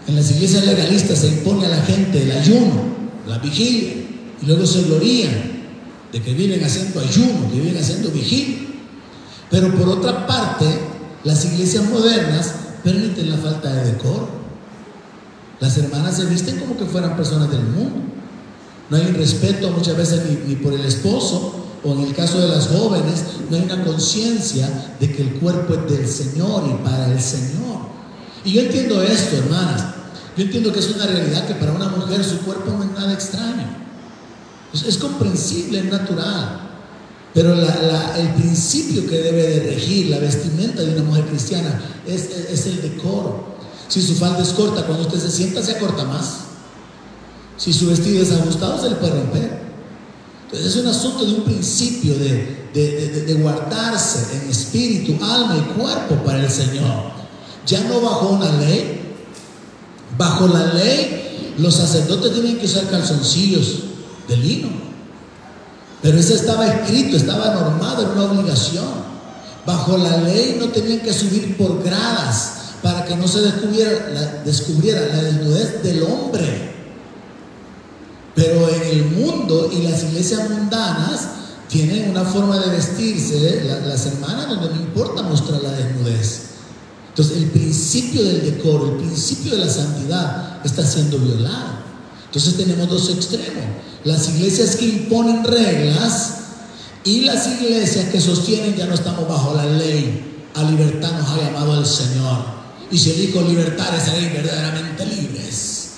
En las iglesias legalistas se impone a la gente el ayuno, la vigilia, y luego se glorían de que viven haciendo ayuno, que viven haciendo vigilia. Pero por otra parte, las iglesias modernas permiten la falta de decoro. Las hermanas se visten como que fueran personas del mundo. No hay un respeto muchas veces ni por el esposo, o en el caso de las jóvenes, no hay una conciencia de que el cuerpo es del Señor y para el Señor. Y yo entiendo esto, hermanas. Yo entiendo que es una realidad que para una mujer su cuerpo no es nada extraño. Es comprensible, es natural. Pero el principio que debe de regir la vestimenta de una mujer cristiana es el decoro. Si su falda es corta, cuando usted se sienta se acorta más. Si su vestido es ajustado, se le puede romper. Entonces es un asunto de un principio de guardarse en espíritu, alma y cuerpo para el Señor. Ya no bajo una ley. Bajo la ley, los sacerdotes tenían que usar calzoncillos de lino. Pero eso estaba escrito, estaba normado, era una obligación. Bajo la ley no tenían que subir por gradas para que no se descubriera la desnudez del hombre. Pero en el mundo y las iglesias mundanas tienen una forma de vestirse, las hermanas, donde no importa mostrar la desnudez. Entonces el principio del decoro, el principio de la santidad está siendo violado. Entonces tenemos dos extremos: las iglesias que imponen reglas y las iglesias que sostienen ya no estamos bajo la ley, a libertad nos ha llamado el Señor, y si elijo libertad seréis verdaderamente libres.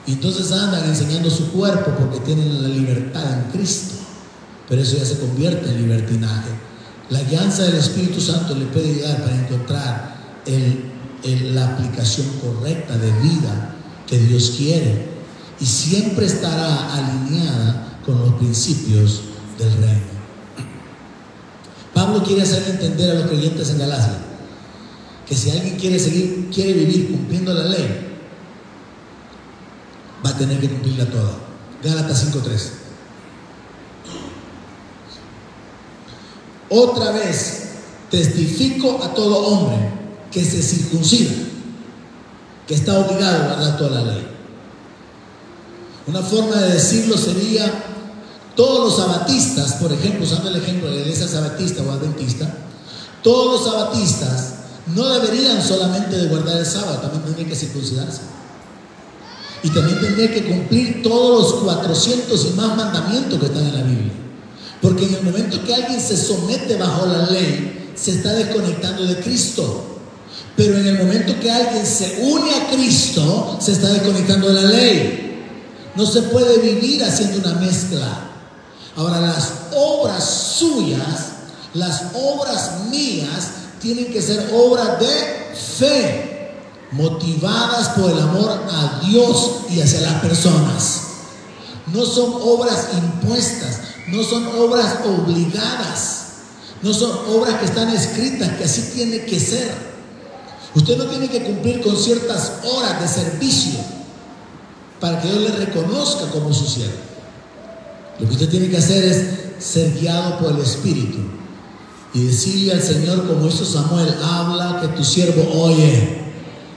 Y entonces andan enseñando su cuerpo porque tienen la libertad en Cristo, pero eso ya se convierte en libertinaje. La guianza del Espíritu Santo le puede ayudar para encontrar la aplicación correcta de vida que Dios quiere, y siempre estará alineada con los principios del reino. Pablo quiere hacerle entender a los creyentes en Galacia que si alguien quiere vivir cumpliendo la ley, va a tener que cumplirla toda. Gálatas 5:3. Otra vez testifico a todo hombre que se circuncida, que está obligado a guardar toda la ley. Una forma de decirlo sería: todos los sabatistas, por ejemplo, usando el ejemplo de la iglesia sabatista o adventista, todos los sabatistas no deberían solamente de guardar el sábado, también tendrían que circuncidarse. Y también tendrían que cumplir todos los 400 y más mandamientos que están en la Biblia. Porque en el momento que alguien se somete bajo la ley, se está desconectando de Cristo. Pero en el momento que alguien se une a Cristo, se está desconectando de la ley. No se puede vivir haciendo una mezcla. Ahora, las obras suyas, las obras mías, tienen que ser obras de fe, motivadas por el amor a Dios y hacia las personas. No son obras impuestas, no son obras obligadas, no son obras que están escritas que así tiene que ser. Usted no tiene que cumplir con ciertas horas de servicio para que Dios le reconozca como su siervo. Lo que usted tiene que hacer es ser guiado por el Espíritu y decirle al Señor, como hizo Samuel: habla, que tu siervo oye,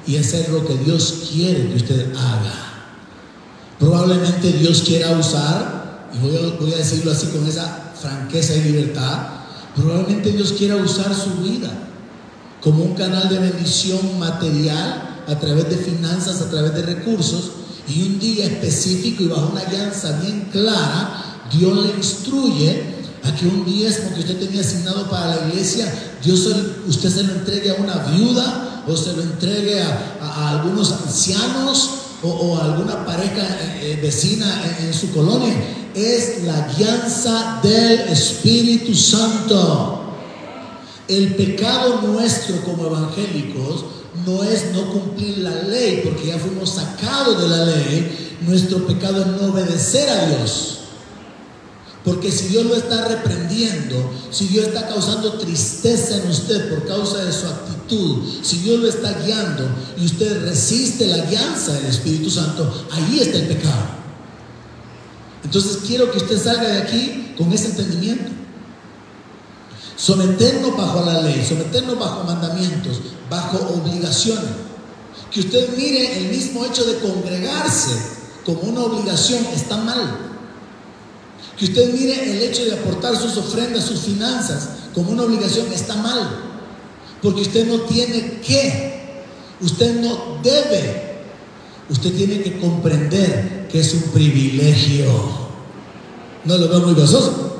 y hacer lo que Dios quiere que usted haga. Probablemente Dios quiera usar, y voy a decirlo así con esa franqueza y libertad, probablemente Dios quiera usar su vida como un canal de bendición material, a través de finanzas, a través de recursos, y un día específico y bajo una guianza bien clara, Dios le instruye a que un diezmo que usted tenía asignado para la iglesia, usted se lo entregue a una viuda o se lo entregue a algunos ancianos o a alguna pareja vecina en su colonia. Es la guianza del Espíritu Santo. El pecado nuestro como evangélicos no es no cumplir la ley, porque ya fuimos sacados de la ley. Nuestro pecado es no obedecer a Dios. Porque si Dios lo está reprendiendo, si Dios está causando tristeza en usted por causa de su actitud, si Dios lo está guiando y usted resiste la guianza del Espíritu Santo, ahí está el pecado. Entonces quiero que usted salga de aquí con ese entendimiento. Someternos bajo la ley, someternos bajo mandamientos, bajo obligaciones. Que usted mire el mismo hecho de congregarse como una obligación está mal. Que usted mire el hecho de aportar sus ofrendas, sus finanzas como una obligación está mal. Porque usted no tiene que, usted no debe, usted tiene que comprender que es un privilegio. ¿No lo veo muy gozoso?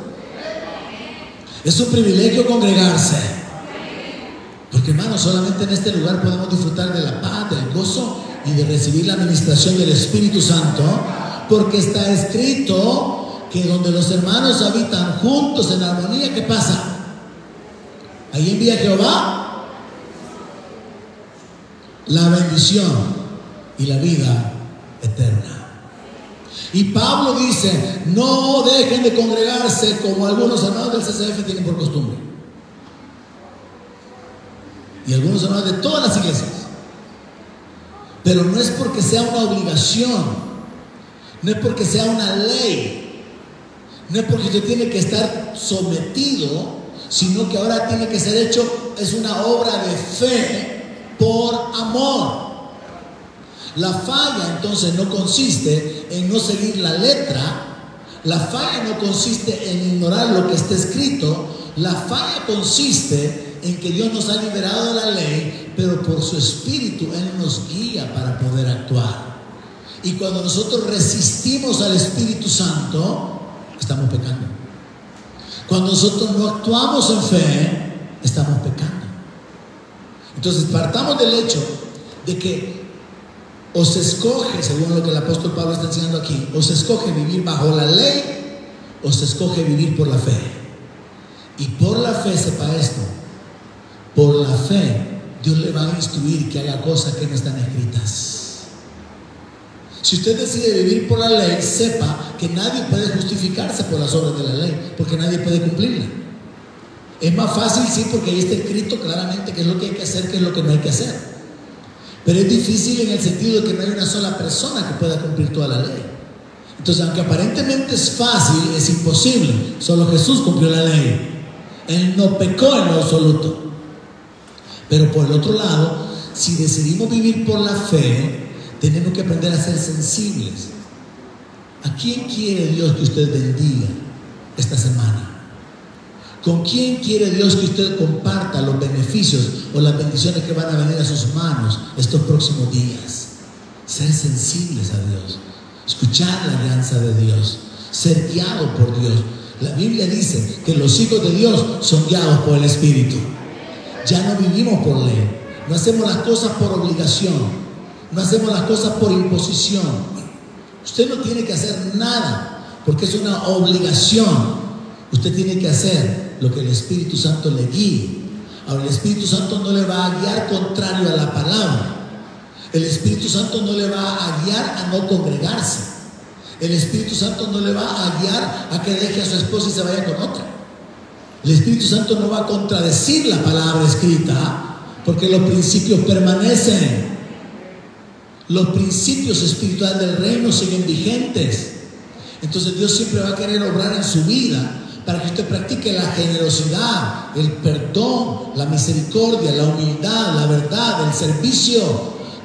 Es un privilegio congregarse. Porque hermanos, solamente en este lugar podemos disfrutar de la paz, del gozo y de recibir la administración del Espíritu Santo. Porque está escrito que donde los hermanos habitan juntos en armonía, ¿qué pasa? Ahí envía Jehová la bendición y la vida eterna. Y Pablo dice: no dejen de congregarse como algunos hermanos del CCF tienen por costumbre, y algunos hermanos de todas las iglesias. Pero no es porque sea una obligación, no es porque sea una ley, no es porque usted tiene que estar sometido, sino que ahora tiene que ser hecho, es una obra de fe por amor. La falla entonces no consiste en no seguir la letra, la falla no consiste en ignorar lo que está escrito, la falla consiste en que Dios nos ha liberado de la ley, pero por su Espíritu Él nos guía para poder actuar. Y cuando nosotros resistimos al Espíritu Santo, estamos pecando. Cuando nosotros no actuamos en fe, estamos pecando. Entonces partamos del hecho de que o se escoge, según lo que el apóstol Pablo está enseñando aquí, o se escoge vivir bajo la ley, o se escoge vivir por la fe. Y por la fe, sepa esto, por la fe Dios le va a instruir que haga cosas que no están escritas. Si usted decide vivir por la ley, sepa que nadie puede justificarse por las obras de la ley, porque nadie puede cumplirla. Es más fácil, sí, porque ahí está escrito claramente qué es lo que hay que hacer, qué es lo que no hay que hacer. Pero es difícil en el sentido de que no hay una sola persona que pueda cumplir toda la ley. Entonces, aunque aparentemente es fácil, es imposible. Solo Jesús cumplió la ley. Él no pecó en lo absoluto. Pero por el otro lado, si decidimos vivir por la fe, tenemos que aprender a ser sensibles. ¿A quién quiere Dios que usted bendiga esta semana? ¿Con quién quiere Dios que usted comparta los beneficios o las bendiciones que van a venir a sus manos estos próximos días? Ser sensibles a Dios, escuchar la alianza de Dios, ser guiado por Dios. La Biblia dice que los hijos de Dios son guiados por el Espíritu. Ya no vivimos por ley, no hacemos las cosas por obligación, no hacemos las cosas por imposición. Usted no tiene que hacer nada porque es una obligación. Usted tiene que hacer lo que el Espíritu Santo le guíe. Ahora, el Espíritu Santo no le va a guiar contrario a la palabra. El Espíritu Santo no le va a guiar a no congregarse. El Espíritu Santo no le va a guiar a que deje a su esposa y se vaya con otra. El Espíritu Santo no va a contradecir la palabra escrita, porque los principios permanecen. Los principios espirituales del reino siguen vigentes. Entonces Dios siempre va a querer obrar en su vida para que usted practique la generosidad, el perdón, la misericordia, la humildad, la verdad, el servicio.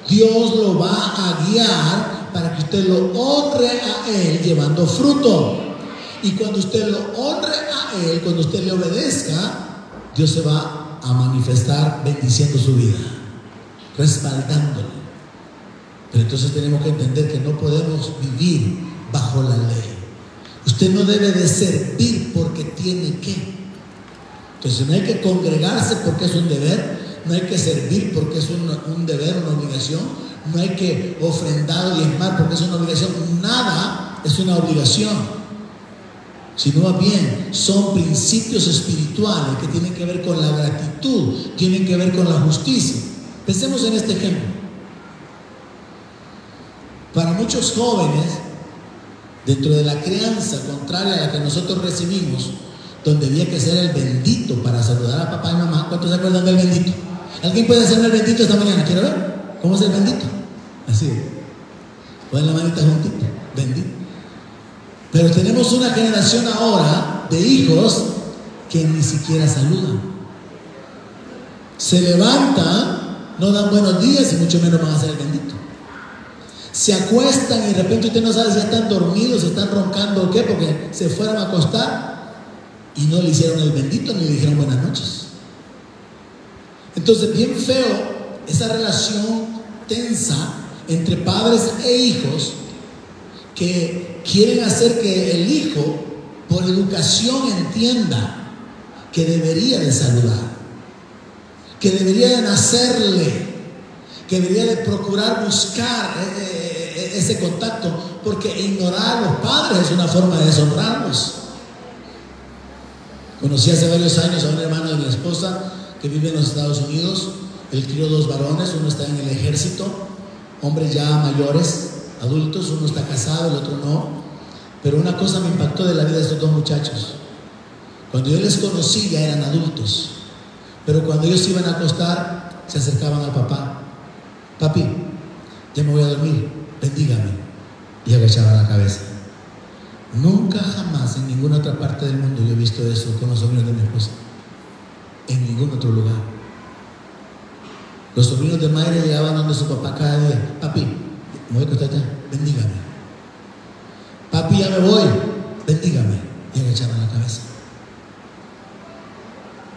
Dios lo va a guiar para que usted lo honre a Él llevando fruto. Y cuando usted lo honre a Él, cuando usted le obedezca, Dios se va a manifestar bendiciendo su vida, respaldándole. Pero entonces tenemos que entender que no podemos vivir bajo la ley. Usted no debe de servir porque tiene que. Entonces no hay que congregarse porque es un deber, no hay que servir porque es un deber, una obligación, no hay que ofrendar o diezmar porque es una obligación. Nada es una obligación, sino más bien son principios espirituales que tienen que ver con la gratitud, tienen que ver con la justicia. Pensemos en este ejemplo. Para muchos jóvenes, dentro de la crianza contraria a la que nosotros recibimos, donde había que ser el bendito para saludar a papá y mamá, ¿cuántos se acuerdan del bendito? ¿Alguien puede hacerme el bendito esta mañana? ¿Quiero ver? ¿Cómo es el bendito? Así, ponen la manita juntita, bendito. Pero tenemos una generación ahora de hijos que ni siquiera saludan. Se levantan, no dan buenos días y mucho menos van a ser el bendito. Se acuestan y de repente usted no sabe si están dormidos, si están roncando o qué, porque se fueron a acostar y no le hicieron el bendito ni le dijeron buenas noches. Entonces, bien feo esa relación tensa entre padres e hijos que quieren hacer que el hijo, por educación, entienda que debería de saludar, que debería de nacerle, que debería de procurar buscar ese contacto, porque ignorar a los padres es una forma de deshonrarlos. Conocí hace varios años a un hermano de mi esposa que vive en los Estados Unidos. Él crió 2 varones, uno está en el ejército, hombres ya mayores, adultos, uno está casado, el otro no. Pero una cosa me impactó de la vida de estos 2 muchachos. Cuando yo les conocí ya eran adultos, pero cuando ellos iban a acostar se acercaban al papá. Papi, ya me voy a dormir, bendígame. Y agachaban la cabeza. Nunca jamás en ninguna otra parte del mundo yo he visto eso con los sobrinos de mi esposa. En ningún otro lugar. Los sobrinos de Mayra llegaban donde su papá cada día. Papi, me voy a acostar ya, bendígame. Papi, ya me voy, bendígame. Y agachaban la cabeza.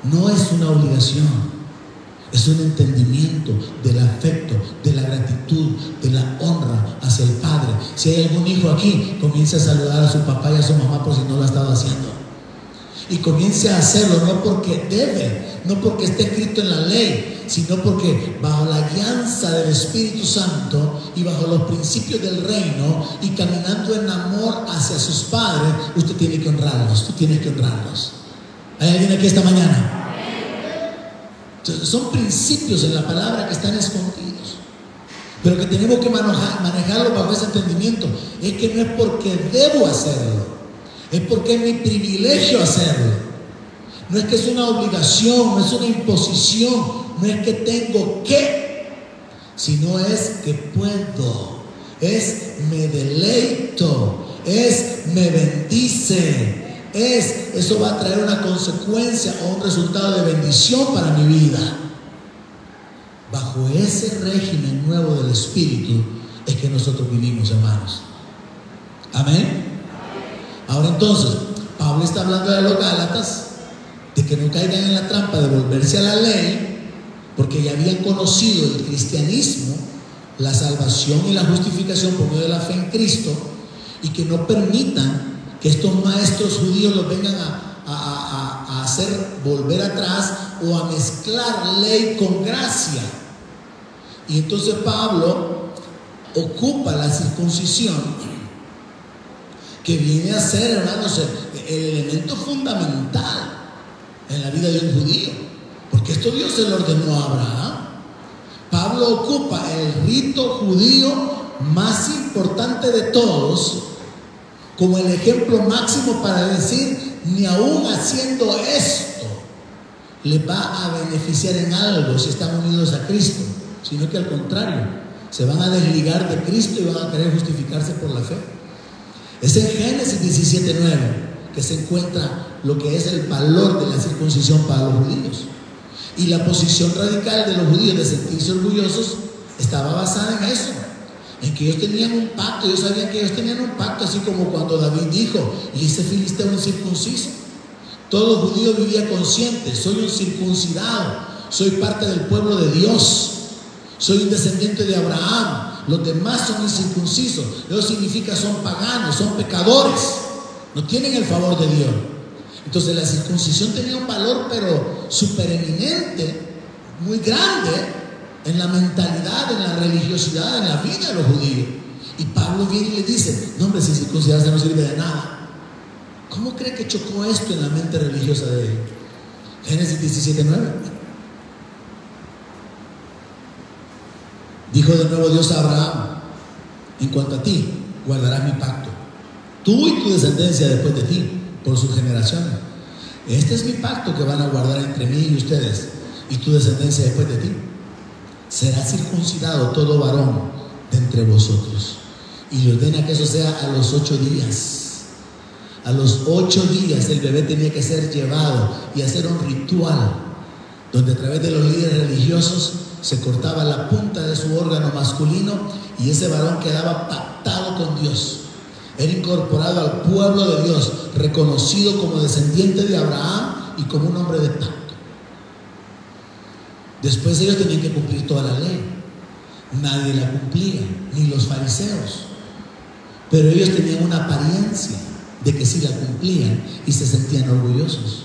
No es una obligación, es un entendimiento del afecto, de la gratitud, de la honra hacia el padre. Si hay algún hijo aquí, comience a saludar a su papá y a su mamá por si no lo ha estado haciendo. Y comience a hacerlo no porque debe, no porque esté escrito en la ley, sino porque bajo la guianza del Espíritu Santo y bajo los principios del reino y caminando en amor hacia sus padres, usted tiene que honrarlos, tú tienes que honrarlos. ¿Hay alguien aquí esta mañana? Entonces, son principios en la palabra que están escondidos, pero que tenemos que manejarlo bajo ese entendimiento. Es que no es porque debo hacerlo, es porque es mi privilegio hacerlo. No es que es una obligación, no es una imposición, no es que tengo que, sino es que puedo, es me deleito, es me bendice. Eso va a traer una consecuencia o un resultado de bendición para mi vida. Bajo ese régimen nuevo del Espíritu es que nosotros vivimos, hermanos. Amén. Ahora entonces, Pablo está hablando de los Gálatas, de que no caigan en la trampa de volverse a la ley, porque ya habían conocido el cristianismo, la salvación y la justificación por medio de la fe en Cristo, y que no permitan que estos maestros judíos los vengan a hacer volver atrás o a mezclar ley con gracia. Y entonces Pablo ocupa la circuncisión, que viene a ser, hermanos, el elemento fundamental en la vida de un judío, porque esto Dios se lo ordenó a Abraham. Pablo ocupa el rito judío más importante de todos como el ejemplo máximo para decir, ni aún haciendo esto les va a beneficiar en algo si están unidos a Cristo, sino que al contrario, se van a desligar de Cristo y van a querer justificarse por la fe. Es en Génesis 17:9 que se encuentra lo que es el valor de la circuncisión para los judíos. Y la posición radical de los judíos de sentirse orgullosos estaba basada en eso, en que ellos tenían un pacto. Ellos sabían que ellos tenían un pacto, así como cuando David dijo, y ese filisteo incircunciso. Todo judío vivía consciente, soy un circuncidado, soy parte del pueblo de Dios, soy un descendiente de Abraham. Los demás son incircuncisos. Eso significa son paganos, son pecadores. no tienen el favor de Dios. Entonces la circuncisión tenía un valor pero supereminente, muy grande en la mentalidad, en la religiosidad, en la vida de los judíos. Y Pablo viene y le dice: no, hombre, si circuncidarse no sirve de nada. ¿Cómo cree que chocó esto en la mente religiosa de él? Génesis 17:9. Dijo de nuevo Dios a Abraham: en cuanto a ti, guardarás mi pacto, tú y tu descendencia después de ti, por sus generaciones. Este es mi pacto que van a guardar entre mí y ustedes, y tu descendencia después de ti. Será circuncidado todo varón de entre vosotros. Y le ordena que eso sea a los 8 días. A los 8 días el bebé tenía que ser llevado y hacer un ritual donde a través de los líderes religiosos se cortaba la punta de su órgano masculino y ese varón quedaba pactado con Dios. Era incorporado al pueblo de Dios, reconocido como descendiente de Abraham y como un hombre de pacto. Después ellos tenían que cumplir toda la ley. Nadie la cumplía, ni los fariseos. Pero ellos tenían una apariencia de que sí la cumplían y se sentían orgullosos.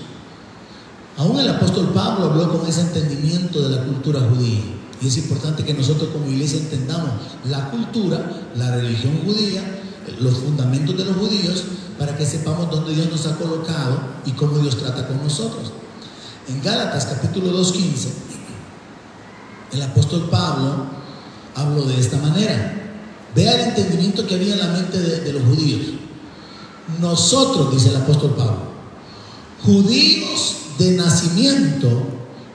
Aún el apóstol Pablo habló con ese entendimiento de la cultura judía. Y es importante que nosotros como iglesia entendamos la cultura, la religión judía, los fundamentos de los judíos, para que sepamos dónde Dios nos ha colocado y cómo Dios trata con nosotros. En Gálatas capítulo 2:15, el apóstol Pablo habló de esta manera. Vea el entendimiento que había en la mente de los judíos. Nosotros, dice el apóstol Pablo, judíos de nacimiento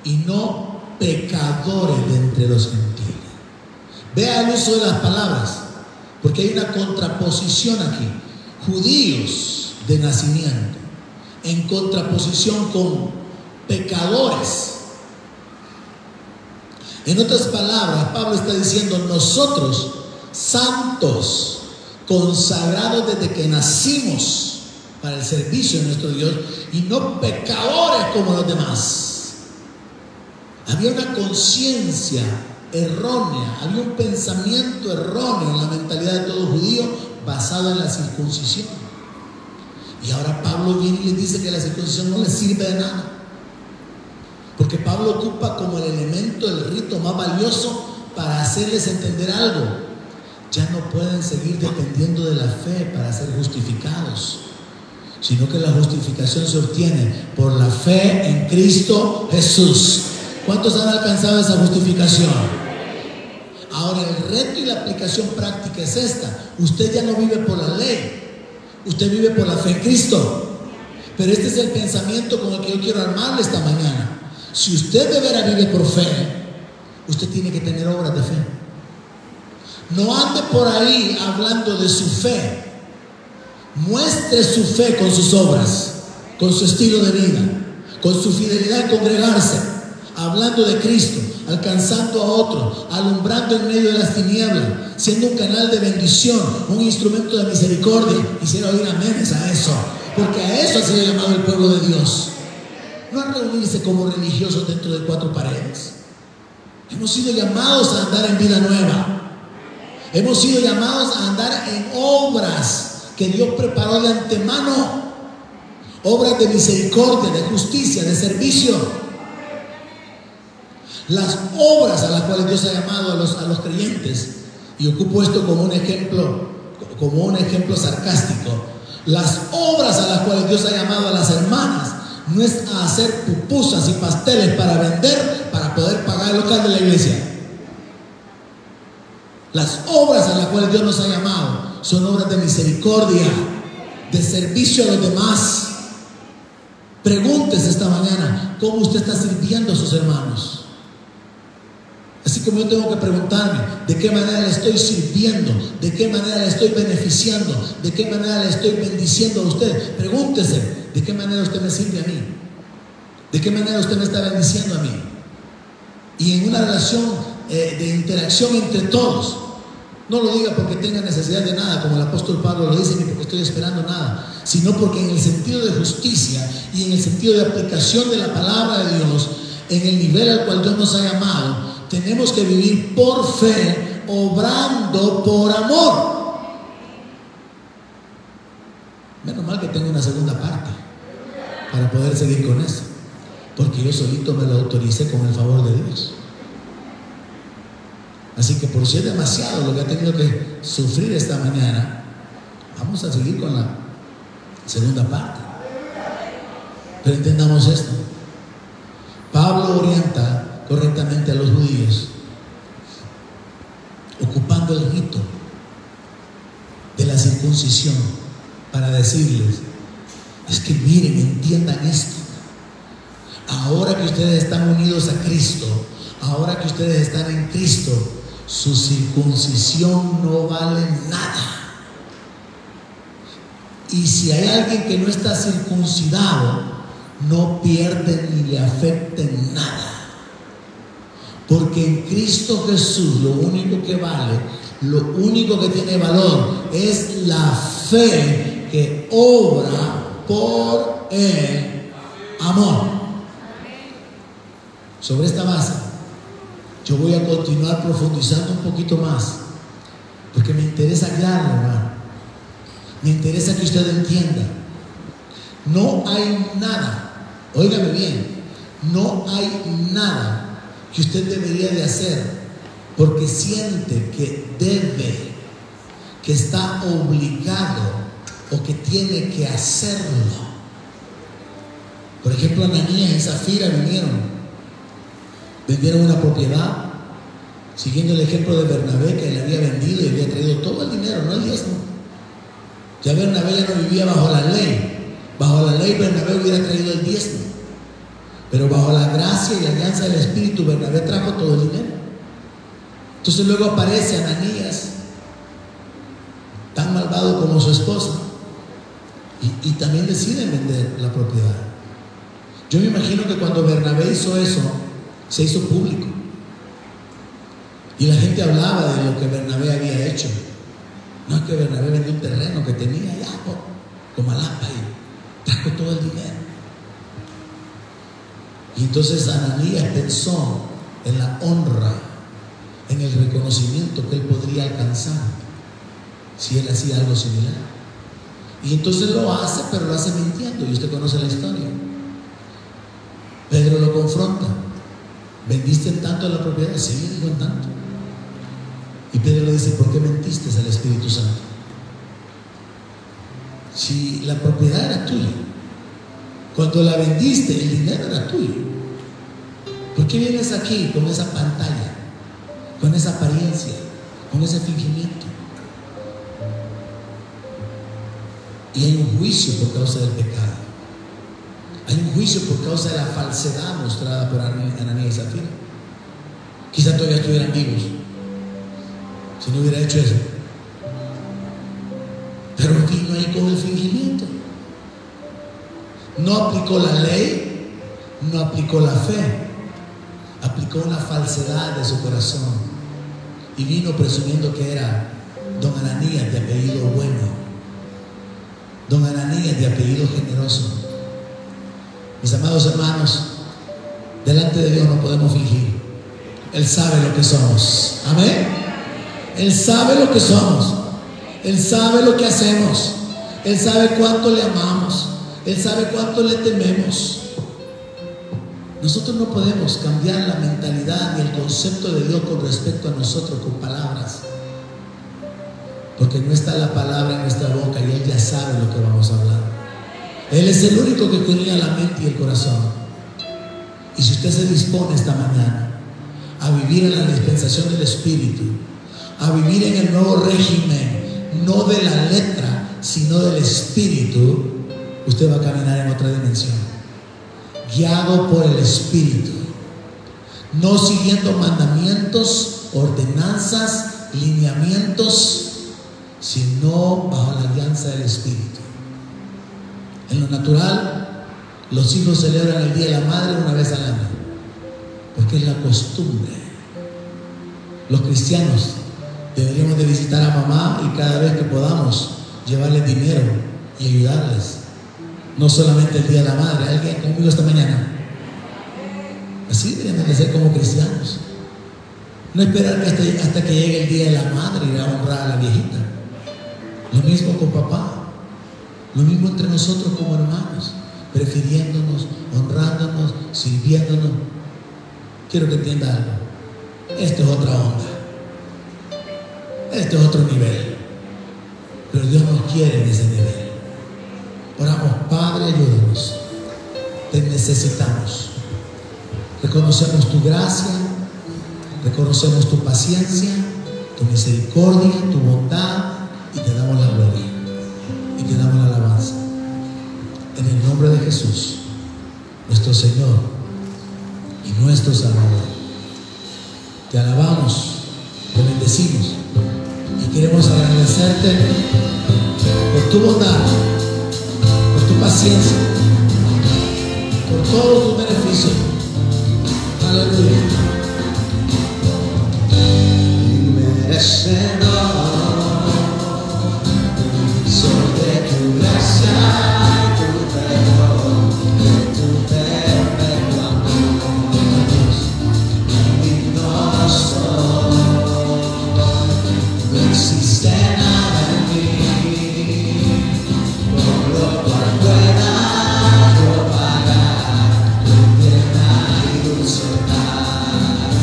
y no pecadores de entre los gentiles. Vea el uso de las palabras, porque hay una contraposición aquí. Judíos de nacimiento en contraposición con pecadores. En otras palabras, Pablo está diciendo: nosotros, santos, consagrados desde que nacimos para el servicio de nuestro Dios, y no pecadores como los demás. Había una conciencia errónea, había un pensamiento erróneo en la mentalidad de todo judío basado en la circuncisión. Y ahora Pablo viene y les dice que la circuncisión no les sirve de nada, porque Pablo ocupa como el elemento, el rito más valioso para hacerles entender algo. Ya no pueden seguir dependiendo de la fe para ser justificados, sino que la justificación se obtiene por la fe en Cristo Jesús. ¿Cuántos han alcanzado esa justificación? Ahora el reto y la aplicación práctica es esta: usted ya no vive por la ley, usted vive por la fe en Cristo. Pero este es el pensamiento con el que yo quiero armarle esta mañana. Si usted de veras vive por fe, usted tiene que tener obras de fe. No ande por ahí hablando de su fe. Muestre su fe con sus obras, con su estilo de vida, con su fidelidad al congregarse, hablando de Cristo, alcanzando a otros, alumbrando en medio de las tinieblas, siendo un canal de bendición, un instrumento de misericordia. Quisiera oír aménes a eso, porque a eso ha sido llamado el pueblo de Dios. No a reunirse como religiosos dentro de 4 paredes. Hemos sido llamados a andar en vida nueva. Hemos sido llamados a andar en obras que Dios preparó de antemano, obras de misericordia, de justicia, de servicio. Las obras a las cuales Dios ha llamado a los creyentes, y ocupo esto como un ejemplo sarcástico, las obras a las cuales Dios ha llamado a las hermanas no es a hacer pupusas y pasteles para vender, para poder pagar el local de la iglesia. Las obras a las cuales Dios nos ha llamado son obras de misericordia, de servicio a los demás. Pregúntese esta mañana cómo usted está sirviendo a sus hermanos. Así como yo tengo que preguntarme de qué manera le estoy sirviendo, de qué manera le estoy beneficiando, de qué manera le estoy bendiciendo a usted. Pregúntese de qué manera usted me sirve a mí, de qué manera usted me está bendiciendo a mí. Y en una relación de interacción entre todos. No lo diga porque tenga necesidad de nada, como el apóstol Pablo lo dice, ni porque estoy esperando nada, sino porque en el sentido de justicia y en el sentido de aplicación de la palabra de Dios, en el nivel al cual Dios nos ha llamado, tenemos que vivir por fe, obrando por amor. Menos mal que tengo una segunda parte para poder seguir con eso, porque yo solito me lo autoricé con el favor de Dios. Así que por si es demasiado lo que ha tenido que sufrir esta mañana, vamos a seguir con la segunda parte. Pero entendamos esto. Pablo orienta correctamente a los judíos, ocupando el rito de la circuncisión, para decirles: es que miren, entiendan esto. Ahora que ustedes están unidos a Cristo, ahora que ustedes están en Cristo, su circuncisión no vale nada. Y si hay alguien que no está circuncidado, no pierde ni le afecta en nada. Porque en Cristo Jesús lo único que vale, lo único que tiene valor es la fe que obra por el amor. Sobre esta base, yo voy a continuar profundizando un poquito más, porque me interesa aclararlo, hermano. Me interesa que usted entienda. No hay nada, óigame bien, no hay nada que usted debería de hacer porque siente que debe, que está obligado o que tiene que hacerlo. Por ejemplo, Ananías y Zafira vendieron una propiedad siguiendo el ejemplo de Bernabé, que le había vendido y había traído todo el dinero, no el diezmo. Ya Bernabé ya no vivía bajo la ley. Bajo la ley Bernabé hubiera traído el diezmo, pero bajo la gracia y la alianza del Espíritu Bernabé trajo todo el dinero. Entonces luego aparece Ananías, tan malvado como su esposa, y también deciden vender la propiedad. Yo me imagino que cuando Bernabé hizo eso, se hizo público y la gente hablaba de lo que Bernabé había hecho. No es que Bernabé vendió un terreno que tenía allá con Malapa y trajo todo el dinero. Y entonces Ananías pensó en la honra, en el reconocimiento que él podría alcanzar si él hacía algo similar. Y entonces lo hace, pero lo hace mintiendo, y usted conoce la historia. Pedro lo confronta: ¿vendiste en tanto la propiedad? Sí, dijo, en tanto. Y Pedro le dice: ¿por qué mentiste al Espíritu Santo? Si la propiedad era tuya, cuando la vendiste, el dinero era tuyo. ¿Por qué vienes aquí con esa pantalla, con esa apariencia, con ese fingimiento? Y hay un juicio por causa del pecado. Hay un juicio por causa de la falsedad mostrada por Ananías y Zafira. Quizá todavía estuvieran vivos si no hubiera hecho eso. Pero vino ahí con el fingimiento. No aplicó la ley, no aplicó la fe, aplicó una falsedad de su corazón y vino presumiendo que era don Ananías de apellido bueno, don Ananías de apellido generoso. Mis amados hermanos, delante de Dios no podemos fingir. Él sabe lo que somos. Amén. Él sabe lo que somos. Él sabe lo que hacemos. Él sabe cuánto le amamos. Él sabe cuánto le tememos. Nosotros no podemos cambiar la mentalidad y el concepto de Dios con respecto a nosotros con palabras, porque no está la palabra en nuestra boca y Él ya sabe lo que vamos a hablar. Él es el único que escudriña la mente y el corazón. Y si usted se dispone esta mañana a vivir en la dispensación del Espíritu, a vivir en el nuevo régimen, no de la letra, sino del Espíritu, usted va a caminar en otra dimensión, guiado por el Espíritu, no siguiendo mandamientos, ordenanzas, lineamientos, sino bajo la alianza del Espíritu. En lo natural, los hijos celebran el Día de la Madre una vez al año, porque es la costumbre. Los cristianos deberíamos de visitar a mamá y cada vez que podamos llevarles dinero y ayudarles. No solamente el Día de la Madre. ¿Alguien conmigo esta mañana? Así deberíamos de ser como cristianos. No esperar hasta que llegue el Día de la Madre y ir a honrar a la viejita. Lo mismo con papá. Lo mismo entre nosotros como hermanos, prefiriéndonos, honrándonos, sirviéndonos. Quiero que entienda algo. Esto es otra onda. Esto es otro nivel. Pero Dios nos quiere en ese nivel. Oramos, Padre, ayúdanos. Te necesitamos. Reconocemos tu gracia, reconocemos tu paciencia, tu misericordia, tu bondad, y te damos la gloria y te damos la alabanza. En el nombre de Jesús, nuestro Señor y nuestro Salvador. Te alabamos, te bendecimos y queremos agradecerte por tu bondad, por tu paciencia, por todos tus beneficios. Aleluya. Merecedor soy de tu gracia y tu perdón, de tu perfecto amor. Digno soy, no existe nada en mí por lo cual pueda yo pagar tu tierna y dulce paz,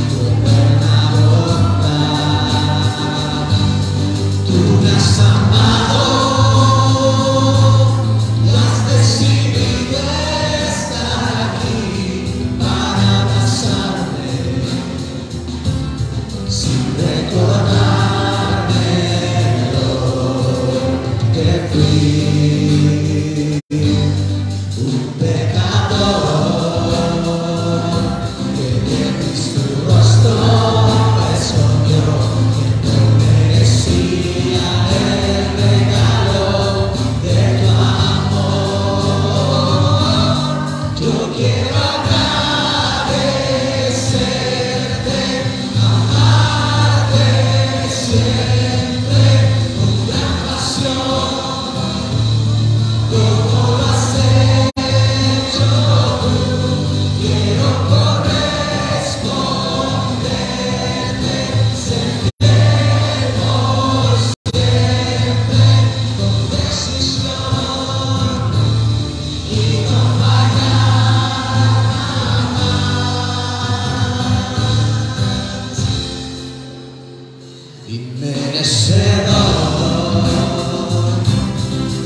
tu eterna bondad. Tú me has amado y has decidido estar aquí para abrazarme sin recordarme lo que fui, un pecador que de Cristo tu rostro escondió, que no merecía el regalo de tu amor. Yo quiero agradecerte, amarte siempre con gran pasión, como lo has hecho tú. Quiero corresponderte, ser fiel por siempre, con decisión y no fallar jamás. Inmerecedor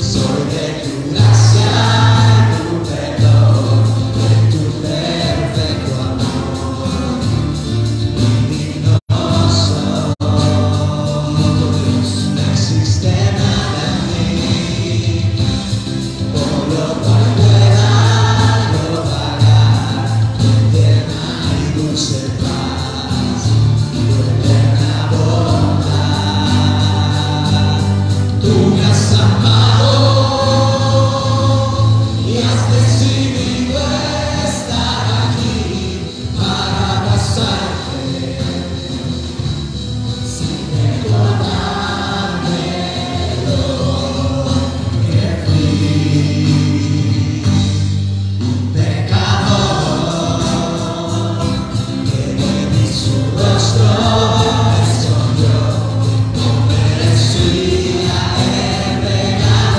soy de tu gracia y tu perdón, de tu perfecto amor. Digno soy, no existe nada en mí por lo cual pueda yo pagar tu tierna y dulce paz, tu eterna bondad. Tú me has amado y has decidido estar aquí para abrazarte sin recordarme lo que fui, un pecador que de mí su rostro escondió, que no merecía el regalo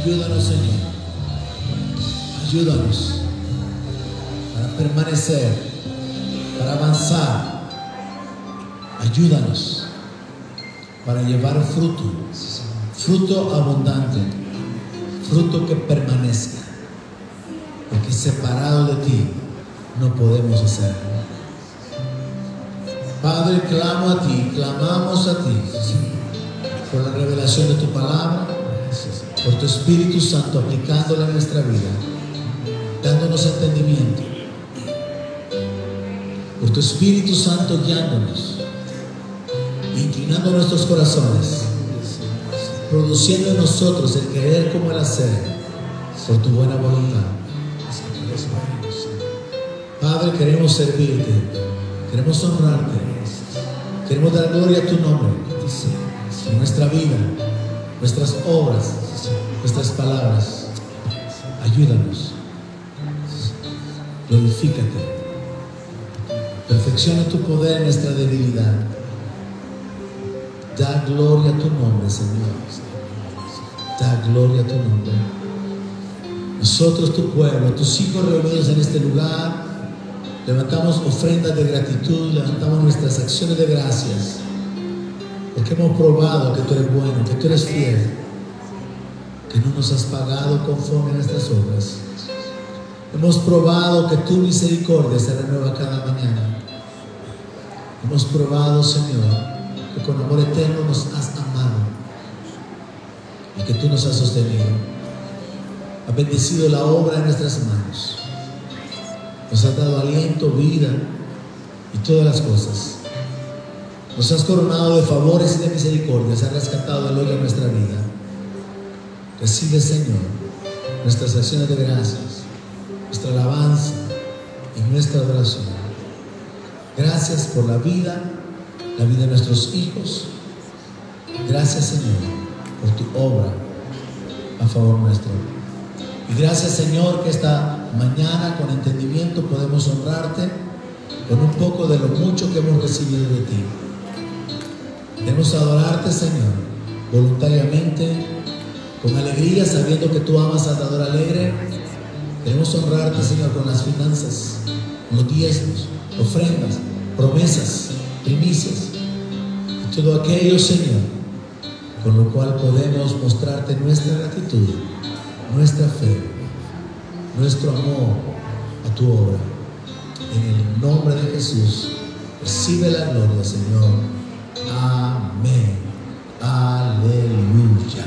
Ayúdanos, Señor. Ayúdanos para permanecer, para avanzar. Ayúdanos para llevar fruto, fruto abundante, fruto que permanezca, porque separado de ti no podemos hacerlo. Padre, clamo a ti, clamamos a ti por la revelación de tu palabra, por tu Espíritu Santo aplicándola en nuestra vida, dándonos entendimiento, por tu Espíritu Santo guiándonos, inclinando nuestros corazones, produciendo en nosotros el querer como el hacer, por tu buena voluntad. Padre, queremos servirte, queremos honrarte, queremos dar gloria a tu nombre en nuestra vida, nuestras obras, nuestras palabras. Ayúdanos, glorifícate, perfecciona tu poder en nuestra debilidad. Da gloria a tu nombre, Señor. Da gloria a tu nombre. Nosotros, tu pueblo, tus hijos reunidos en este lugar, levantamos ofrendas de gratitud, levantamos nuestras acciones de gracias, porque hemos probado que tú eres bueno, que tú eres fiel, que no nos has pagado conforme a nuestras obras. Hemos probado que tu misericordia se renueva cada mañana. Hemos probado, Señor, que con amor eterno nos has amado y que tú nos has sostenido. Has bendecido la obra en nuestras manos. Nos has dado aliento, vida y todas las cosas. Nos has coronado de favores y de misericordias. Has rescatado del hoyo de nuestra vida. Recibe, Señor, nuestras acciones de gracias, nuestra alabanza y nuestra adoración. Gracias por la vida de nuestros hijos. Gracias, Señor, por tu obra a favor nuestro. Y gracias, Señor, que esta mañana con entendimiento podemos honrarte con un poco de lo mucho que hemos recibido de ti. Queremos adorarte, Señor, voluntariamente, con alegría, sabiendo que tú amas al dador alegre. Queremos honrarte, Señor, con las finanzas, con los diezmos, ofrendas, promesas, primicias y todo aquello, Señor, con lo cual podemos mostrarte nuestra gratitud, nuestra fe, nuestro amor a tu obra. En el nombre de Jesús, recibe la gloria, Señor. Amén. Aleluya.